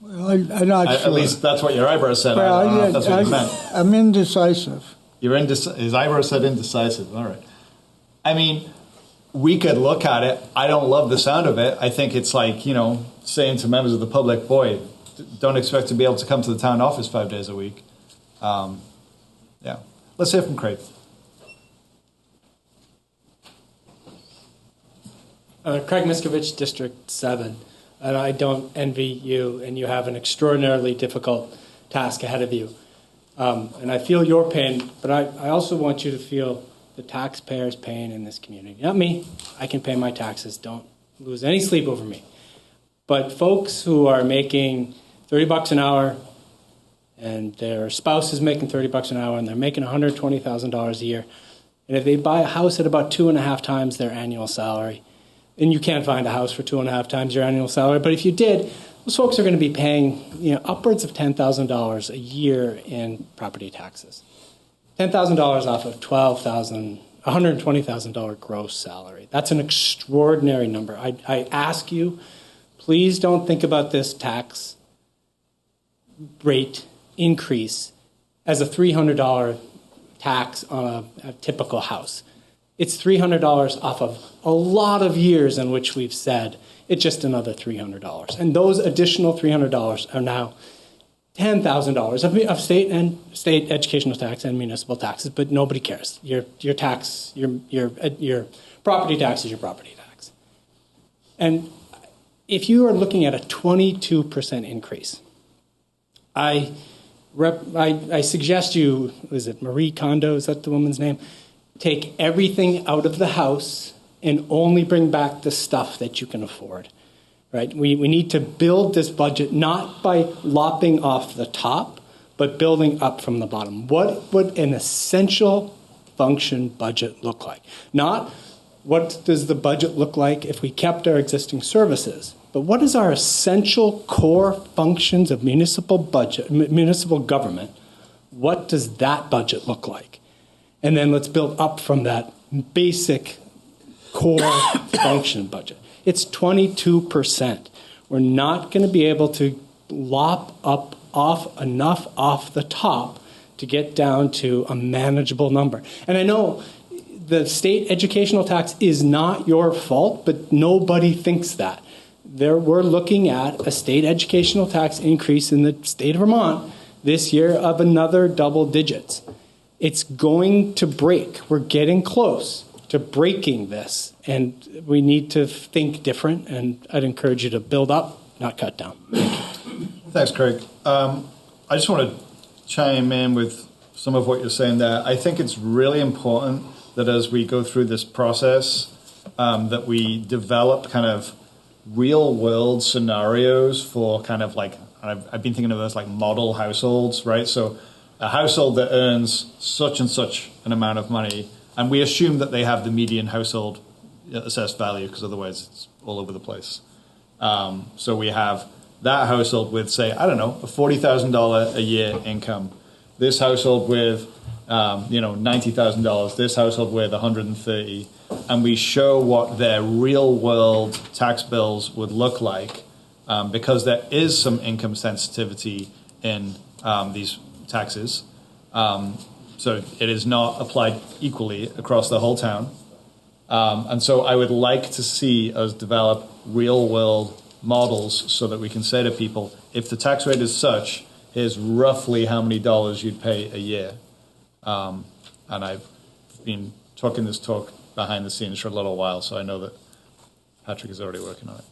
Well, I'm not sure. At least that's what your eyebrow said. Well, I don't know if that's what you meant. I'm indecisive. His eyebrow said indecisive. All right. I mean, we could look at it. I don't love the sound of it. I think it's like, saying to members of the public, boy, don't expect to be able to come to the town office 5 days a week. Yeah. Let's hear from Craig. Craig Miskovich, District 7. And I don't envy you, and you have an extraordinarily difficult task ahead of you. And I feel your pain, but I also want you to feel the taxpayers' pain in this community. Not me. I can pay my taxes. Don't lose any sleep over me. But folks who are making $30 an hour, and their spouse is making $30 an hour, and they're making $120,000 a year, and if they buy a house at about 2.5 times their annual salary, and you can't find a house for 2.5 times your annual salary, but if you did, those folks are going to be paying upwards of $10,000 a year in property taxes. $10,000 off of $120,000 gross salary. That's an extraordinary number. I ask you, please don't think about this tax rate increase as a $300 tax on a typical house. It's $300 off of a lot of years in which we've said it's just another $300. And those additional $300 are now $10,000 of state educational tax and municipal taxes, but nobody cares. Your tax, your property tax is your property tax. And if you are looking at a 22% increase, I suggest you, is it Marie Kondo, is that the woman's name? Take everything out of the house and only bring back the stuff that you can afford, right? We need to build this budget not by lopping off the top, but building up from the bottom. What would an essential function budget look like? Not what does the budget look like if we kept our existing services, but what is our essential core functions of municipal government? What does that budget look like? And then let's build up from that basic core function budget. It's 22%. We're not going to be able to lop up enough off the top to get down to a manageable number. And I know the state educational tax is not your fault, but nobody thinks that. We're looking at a state educational tax increase in the state of Vermont this year of another double digits. It's going to break. We're getting close to breaking this, and we need to think different, and I'd encourage you to build up, not cut down. Thanks, Craig. I just want to chime in with some of what you're saying there. I think it's really important that as we go through this process, that we develop kind of real world scenarios for kind of like, I've been thinking of this like model households, right? So a household that earns such and such an amount of money, and we assume that they have the median household assessed value, because otherwise it's all over the place. So we have that household with, say, I don't know, a $40,000 a year income. This household with, $90,000. This household with $130,000, and we show what their real world tax bills would look like, because there is some income sensitivity in these taxes. So it is not applied equally across the whole town. And so I would like to see us develop real world models so that we can say to people, if the tax rate is such, here's roughly how many dollars you'd pay a year. And I've been talking this talk behind the scenes for a little while, so I know that Patrick is already working on it.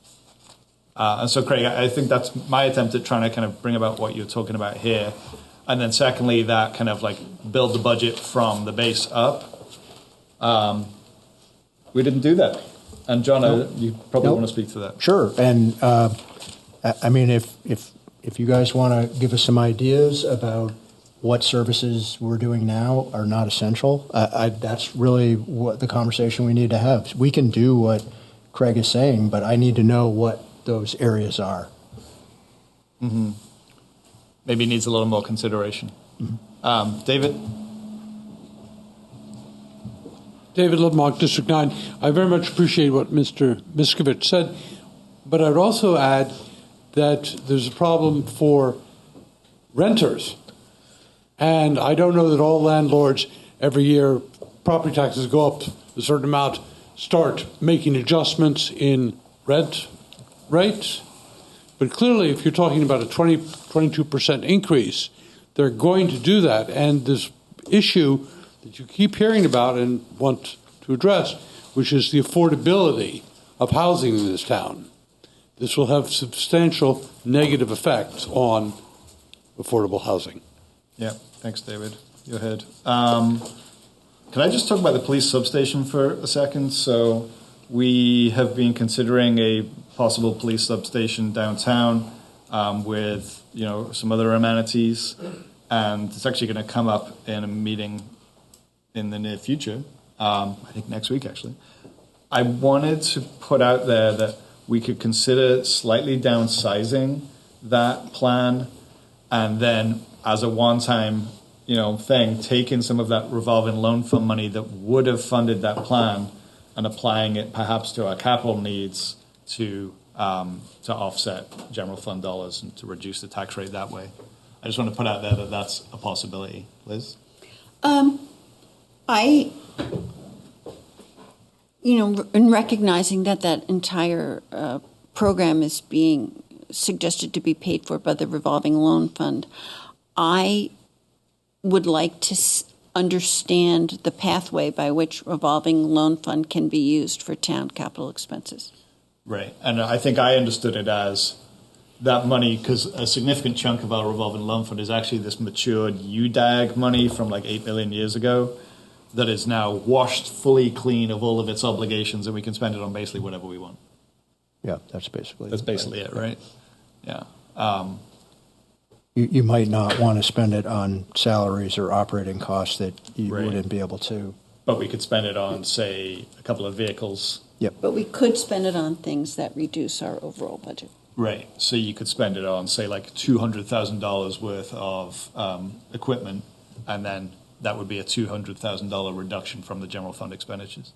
And so, Craig, I think that's my attempt at trying to kind of bring about what you're talking about here. And then secondly, that kind of like build the budget from the base up. We didn't do that. And John, you probably want to speak to that. Sure. And I mean, if you guys want to give us some ideas about what services we're doing now are not essential, that's really what the conversation we need to have. We can do what Craig is saying, but I need to know what those areas are. Mm-hmm. Maybe it needs a little more consideration. Mm-hmm. David? David Lidmark, District 9. I very much appreciate what Mr. Miskovich said, but I'd also add that there's a problem for renters. And I don't know that all landlords every year, property taxes go up a certain amount, start making adjustments in rent rates. But clearly, if you're talking about a 22% increase, they're going to do that. And this issue that you keep hearing about and want to address, which is the affordability of housing in this town. This will have substantial negative effects on affordable housing. Yeah, thanks, David. Go ahead. Can I just talk about the police substation for a second? So we have been considering a possible police substation downtown with, some other amenities. And it's actually going to come up in a meeting in the near future, I think next week, actually. I wanted to put out there that we could consider slightly downsizing that plan, and then as a one-time, thing, taking some of that revolving loan fund money that would have funded that plan and applying it perhaps to our capital needs to offset general fund dollars and to reduce the tax rate that way. I just want to put out there that that's a possibility. Liz? In recognizing that entire program is being suggested to be paid for by the revolving loan fund, I would like to understand the pathway by which revolving loan fund can be used for town capital expenses. Right. And I think I understood it as that money, because a significant chunk of our revolving loan fund is actually this matured UDAG money from like 8 million years ago that is now washed fully clean of all of its obligations, and we can spend it on basically whatever we want. Yeah, that's basically it, right? Yeah. You might not want to spend it on salaries or operating costs that you wouldn't be able to. But we could spend it on, say, a couple of vehicles. Yep. But we could spend it on things that reduce our overall budget. Right. So you could spend it on, say, like $200,000 worth of equipment, and then that would be a $200,000 reduction from the general fund expenditures.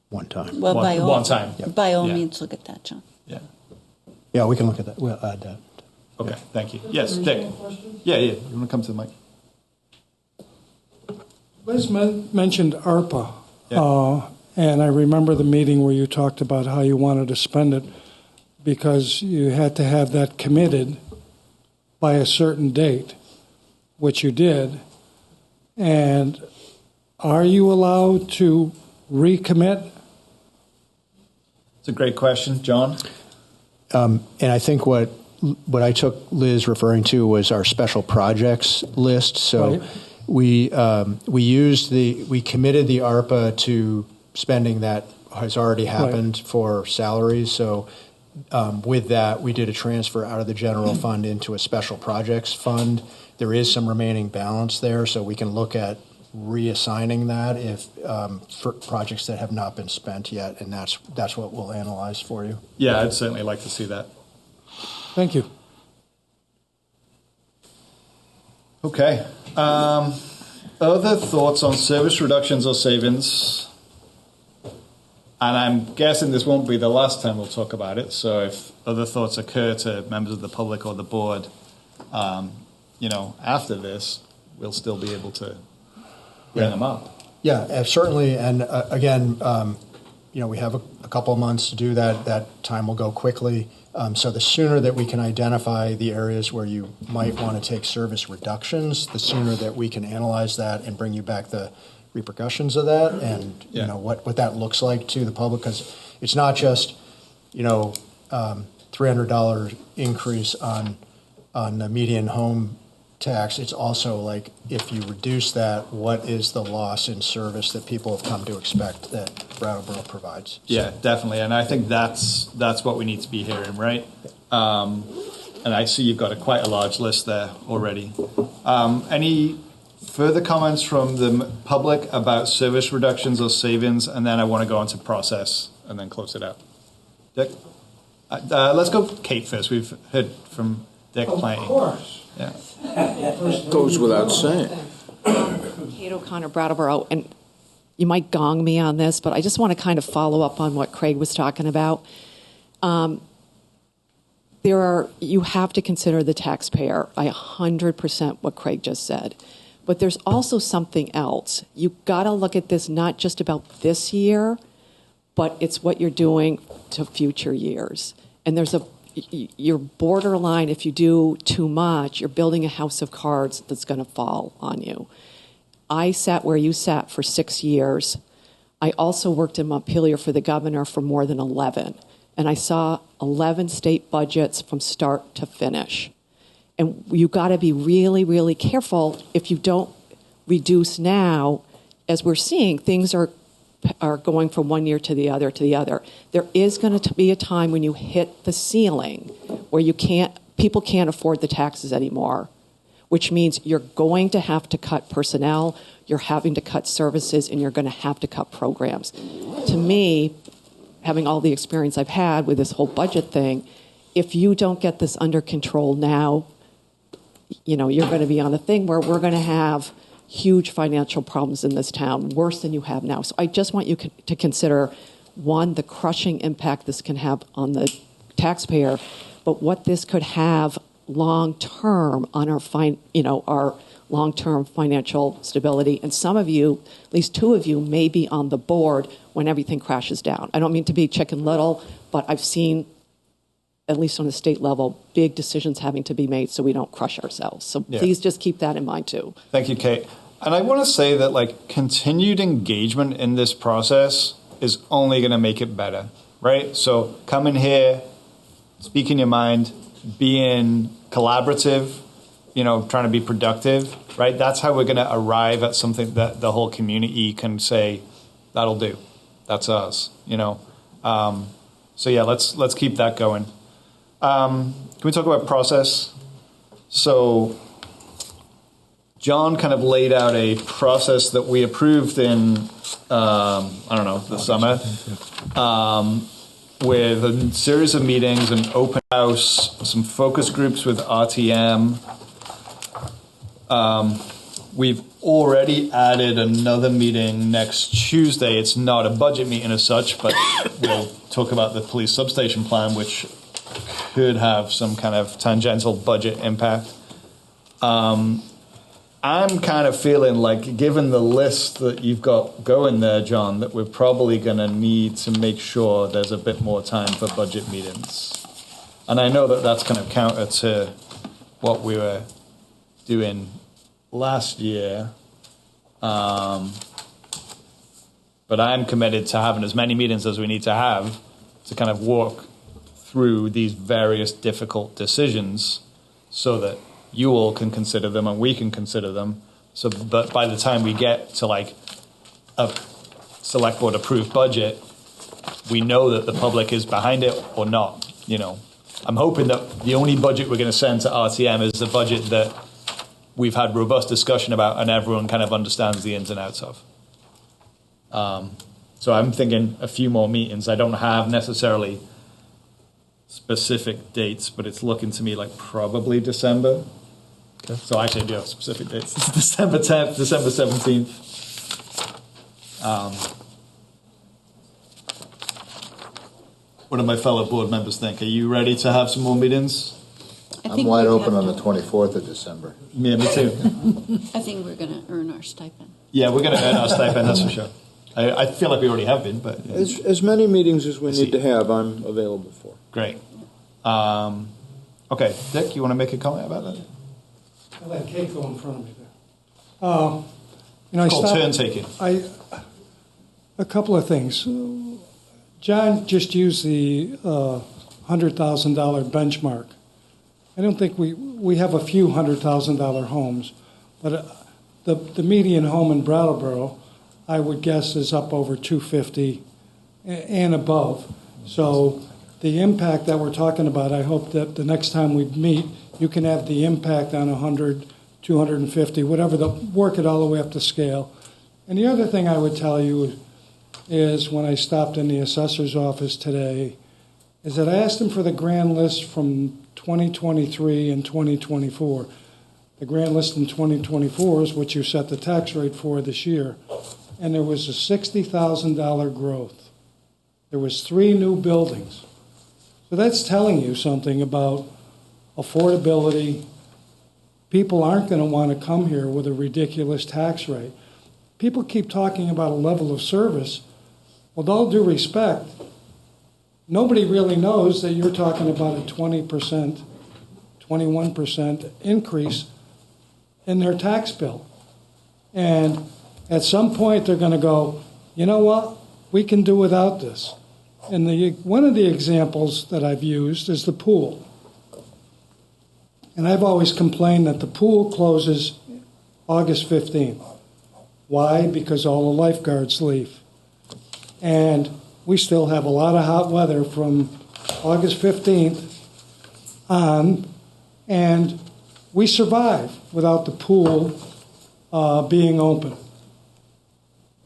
One time. Well, by all Yeah. means, look at that, John. Yeah. Yeah, we can look at that. We'll add that. Okay, thank you. Yes, Dick. Yeah. You want to come to the mic? Liz mentioned ARPA, and I remember the meeting where you talked about how you wanted to spend it because you had to have that committed by a certain date, which you did. And are you allowed to recommit? It's a great question, John. And I think what what I took Liz referring to was our special projects list. So Right. we committed the ARPA to spending that has already happened for salaries. So with that, we did a transfer out of the general fund into a special projects fund. There is some remaining balance there, so we can look at reassigning that if for projects that have not been spent yet, and that's what we'll analyze for you. Yeah, I'd certainly like to see that. Thank you. Okay. Other thoughts on service reductions or savings? And I'm guessing this won't be the last time we'll talk about it. So if other thoughts occur to members of the public or the board, after this, we'll still be able to bring them up. Yeah, certainly. And again, we have a couple of months to do that. That time will go quickly. So the sooner that we can identify the areas where you might want to take service reductions, the sooner that we can analyze that and bring you back the repercussions of that and what that looks like to the public, because it's not just $300 increase on the median home tax. It's also like, if you reduce that, what is the loss in service that people have come to expect that Brattleboro provides? Yeah, definitely. And I think that's what we need to be hearing, right? And I see you've got quite a large list there already. Any further comments from the public about service reductions or savings? And then I want to go on to process and then close it out. Dick? Let's go Kate first. We've heard from Dick plenty. Of course. Yeah. Goes without saying. Kate O'Connor, Brattleboro, and you might gong me on this, but I just want to kind of follow up on what Craig was talking about. You have to consider the taxpayer. 100% what Craig just said. But there's also something else. You got to look at this not just about this year, but it's what you're doing to future years. And you're borderline. If you do too much, you're building a house of cards that's going to fall on you. I sat where you sat for 6 years. I also worked in Montpelier for the governor for more than 11. And I saw 11 state budgets from start to finish. And you got to be really, really careful if you don't reduce now. As we're seeing, things are going from one year to the other to the other. There is going to be a time when you hit the ceiling where people can't afford the taxes anymore, which means you're going to have to cut personnel, you're having to cut services, and you're going to have to cut programs. To me, having all the experience I've had with this whole budget thing, if you don't get this under control now, you're going to be on a thing where we're going to have huge financial problems in this town, worse than you have now. So I just want you to consider, one, the crushing impact this can have on the taxpayer, but what this could have long-term on our long-term financial stability. And some of you, at least 2 of you, may be on the board when everything crashes down. I don't mean to be Chicken Little, but I've seen, at least on a state level, big decisions having to be made so we don't crush ourselves. So please just keep that in mind too. Thank you, Kate. And I want to say that continued engagement in this process is only going to make it better, right? So come in here, speak in your mind, being collaborative, trying to be productive, right? That's how we're going to arrive at something that the whole community can say, that'll do. That's us, So yeah, let's keep that going. Can we talk about process? So John kind of laid out a process that we approved in, the summer, with a series of meetings, an open house, some focus groups with RTM. We've already added another meeting next Tuesday. It's not a budget meeting as such, but we'll talk about the police substation plan, which could have some kind of tangential budget impact. I'm kind of feeling like, given the list that you've got going there, John, that we're probably going to need to make sure there's a bit more time for budget meetings. And I know that that's kind of counter to what we were doing last year. But I'm committed to having as many meetings as we need to have to kind of walk through these various difficult decisions so that you all can consider them and we can consider them. So, but by the time we get to like a select board approved budget, we know that the public is behind it or not. You know, I'm hoping that the only budget we're going to send to RTM is the budget that we've had robust discussion about and everyone kind of understands the ins and outs of. So I'm thinking a few more meetings. I don't have necessarily specific dates, but it's looking to me like probably December. Okay. So actually I do have specific dates. It's December 10th, December 17th. What do my fellow board members think? Are you ready to have some more meetings? I'm wide open on the 24th of December. Yeah, me too. I think we're going to earn our stipend. Yeah, we're going to earn our stipend, that's for sure. I feel like we already have been, but... Yeah. As many meetings as we need to have, I'm available for. Great. Okay, Dick, you want to make a comment about that? I'll let Kate go in front of me there. It's called turn taking. A couple of things. John just used the $100,000 benchmark. I don't think we have a few $100,000 homes, but the median home in Brattleboro, I would guess, is up over $250,000 and above. So the impact that we're talking about, I hope that the next time we meet, you can have the impact on 100, 250, whatever, work it all the way up to scale. And the other thing I would tell you is when I stopped in the assessor's office today, is that I asked him for the grand list from 2023 and 2024. The grand list in 2024 is what you set the tax rate for this year. And there was a $60,000 growth. There was 3 new buildings. So that's telling you something about affordability. People aren't going to want to come here with a ridiculous tax rate. People keep talking about a level of service. With all due respect, nobody really knows that you're talking about a 20%, 21% increase in their tax bill. And at some point, they're going to go, you know what? We can do without this. And one of the examples that I've used is the pool. And I've always complained that the pool closes August 15th. Why? Because all the lifeguards leave. And we still have a lot of hot weather from August 15th on, and we survive without the pool being open.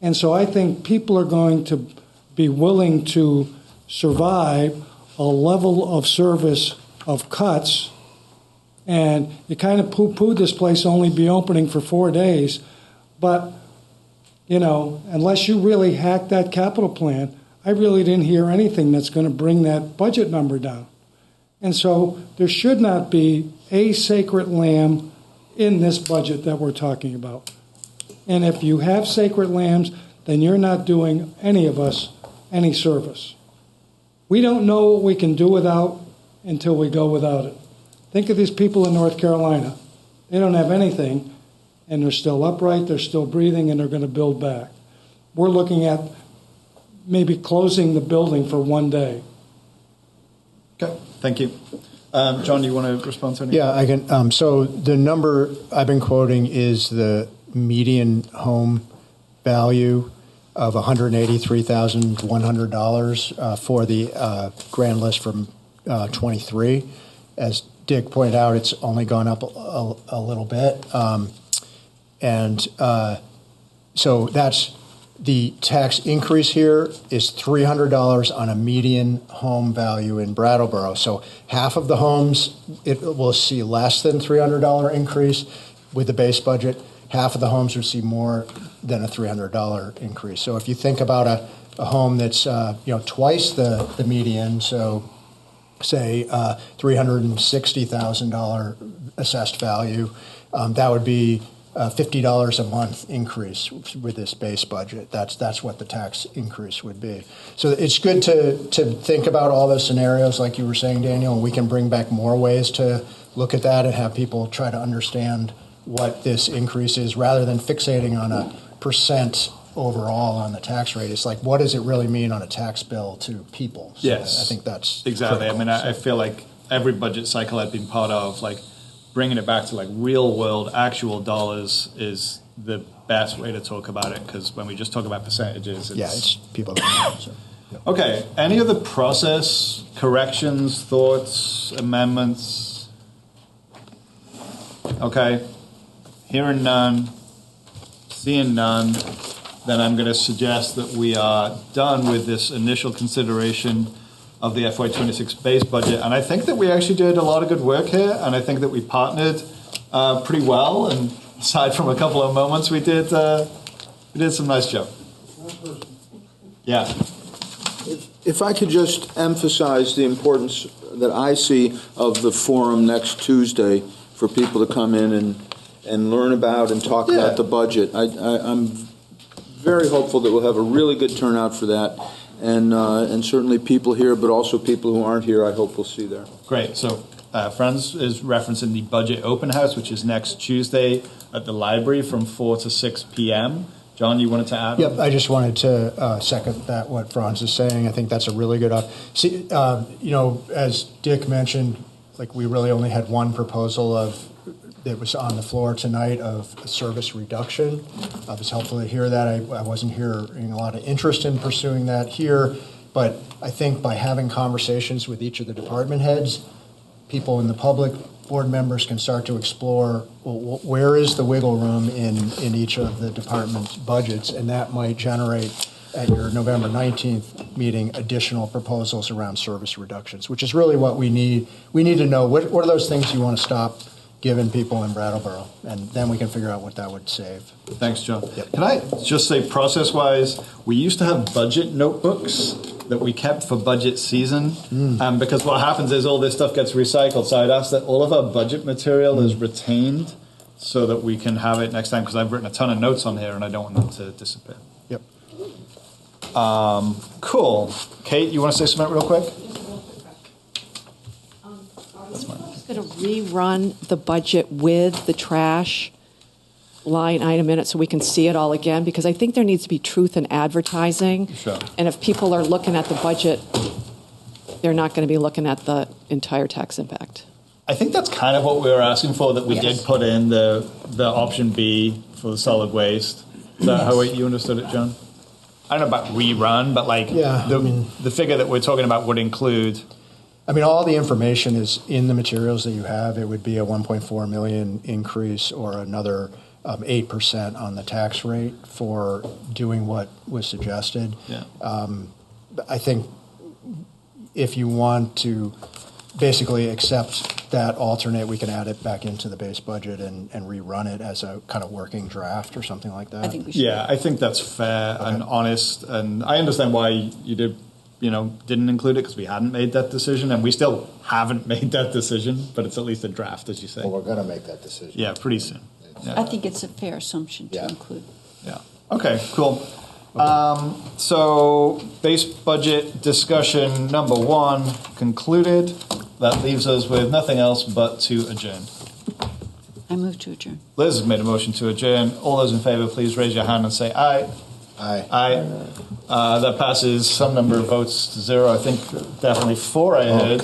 And so I think people are going to be willing to survive a level of service of cuts. And you kind of poo-pooed this place only be opening for 4 days. But, you know, unless you really hack that capital plan, I really didn't hear anything that's going to bring that budget number down. And so there should not be a sacred lamb in this budget that we're talking about. And if you have sacred lambs, then you're not doing any of us any service. We don't know what we can do without until we go without it. Think of these people in North Carolina. They don't have anything, and they're still upright, they're still breathing, and they're going to build back. We're looking at maybe closing the building for 1 day. Okay, thank you. John, do you want to respond to anything? Yeah, I can. So the number I've been quoting is the median home value of $183,100 for the grand list from 23. As Dick pointed out, it's only gone up a little bit. So that's the tax increase here is $300 on a median home value in Brattleboro. So half of the homes, it will see less than $300 increase with the base budget. Half of the homes would see more than a $300 increase. So if you think about a home that's twice the median, so say $360,000 assessed value, that would be $50 a month increase with this base budget. That's what the tax increase would be. So it's good to think about all those scenarios, like you were saying, Daniel, and we can bring back more ways to look at that and have people try to understand what this increase is rather than fixating on a percent overall on the tax rate. It's like, what does it really mean on a tax bill to people? So Yes. I think that's exactly. critical. I mean, I feel like every budget cycle I've been part of, like bringing it back to like real world actual dollars is the best way to talk about it, because when we just talk about percentages, it's people don't know. So. Okay, any other process, corrections, thoughts, amendments? Okay, hearing none, seeing none, then I'm going to suggest that we are done with this initial consideration of the FY26 base budget. And I think that we actually did a lot of good work here, and I think that we partnered pretty well, and aside from a couple of moments, we did some nice job. Yeah. If I could just emphasize the importance that I see of the forum next Tuesday for people to come in and learn about and talk about the budget. I'm very hopeful that we'll have a really good turnout for that, and certainly people here, but also people who aren't here, I hope we'll see there. Great. So Franz is referencing the budget open house, which is next Tuesday at the library from 4 to 6 p.m. John, you wanted to add? Yep, I just wanted to second that, what Franz is saying. I think that's a really good see, as Dick mentioned, like we really only had one proposal that was on the floor tonight of a service reduction. It was helpful to hear that. I wasn't hearing a lot of interest in pursuing that here, but I think by having conversations with each of the department heads, people in the public, board members can start to explore, well, where is the wiggle room in each of the department's budgets, and that might generate at your November 19th meeting additional proposals around service reductions, which is really what we need. We need to know what are those things you want to stop giving people in Brattleboro, and then we can figure out what that would save. Thanks, John. Yep. Can I just say, process-wise, we used to have budget notebooks that we kept for budget season, because what happens is all this stuff gets recycled. So I'd ask that all of our budget material is retained so that we can have it next time, because I've written a ton of notes on here and I don't want them to disappear. Yep. Cool. Kate, you want to say something real quick? Going to rerun the budget with the trash line item in it so we can see it all again, because I think there needs to be truth in advertising. Sure. And if people are looking at the budget, they're not going to be looking at the entire tax impact. I think that's kind of what we were asking for, that we did put in the option B for the solid waste. Is that how you understood it, John? I don't know about rerun, but like the figure that we're talking about would include... I mean, all the information is in the materials that you have. It would be a 1.4 million increase or another 8% on the tax rate for doing what was suggested. Yeah. I think if you want to basically accept that alternate, we can add it back into the base budget and rerun it as a kind of working draft or something like that. I think we should. Yeah, I think that's fair and honest, and I understand why you didn't include it, because we hadn't made that decision, and we still haven't made that decision, but it's at least a draft, as you say. Well, we're going to make that decision. Yeah, pretty soon. Yeah. I think it's a fair assumption to include. Yeah. Okay, cool. So base budget discussion number 1 concluded. That leaves us with nothing else but to adjourn. I move to adjourn. Liz has made a motion to adjourn. All those in favor, please raise your hand and say aye. Aye. Aye. That passes some number of votes to 0. I think definitely 4 I heard.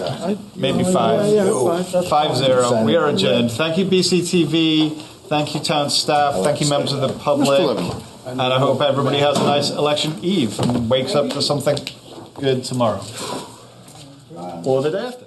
Maybe 5. 5-0. We are adjourned. Thank you, BCTV. Thank you, town staff. Thank you, members of the public. And I hope everybody has a nice election eve and wakes up to something good tomorrow. Or the day after.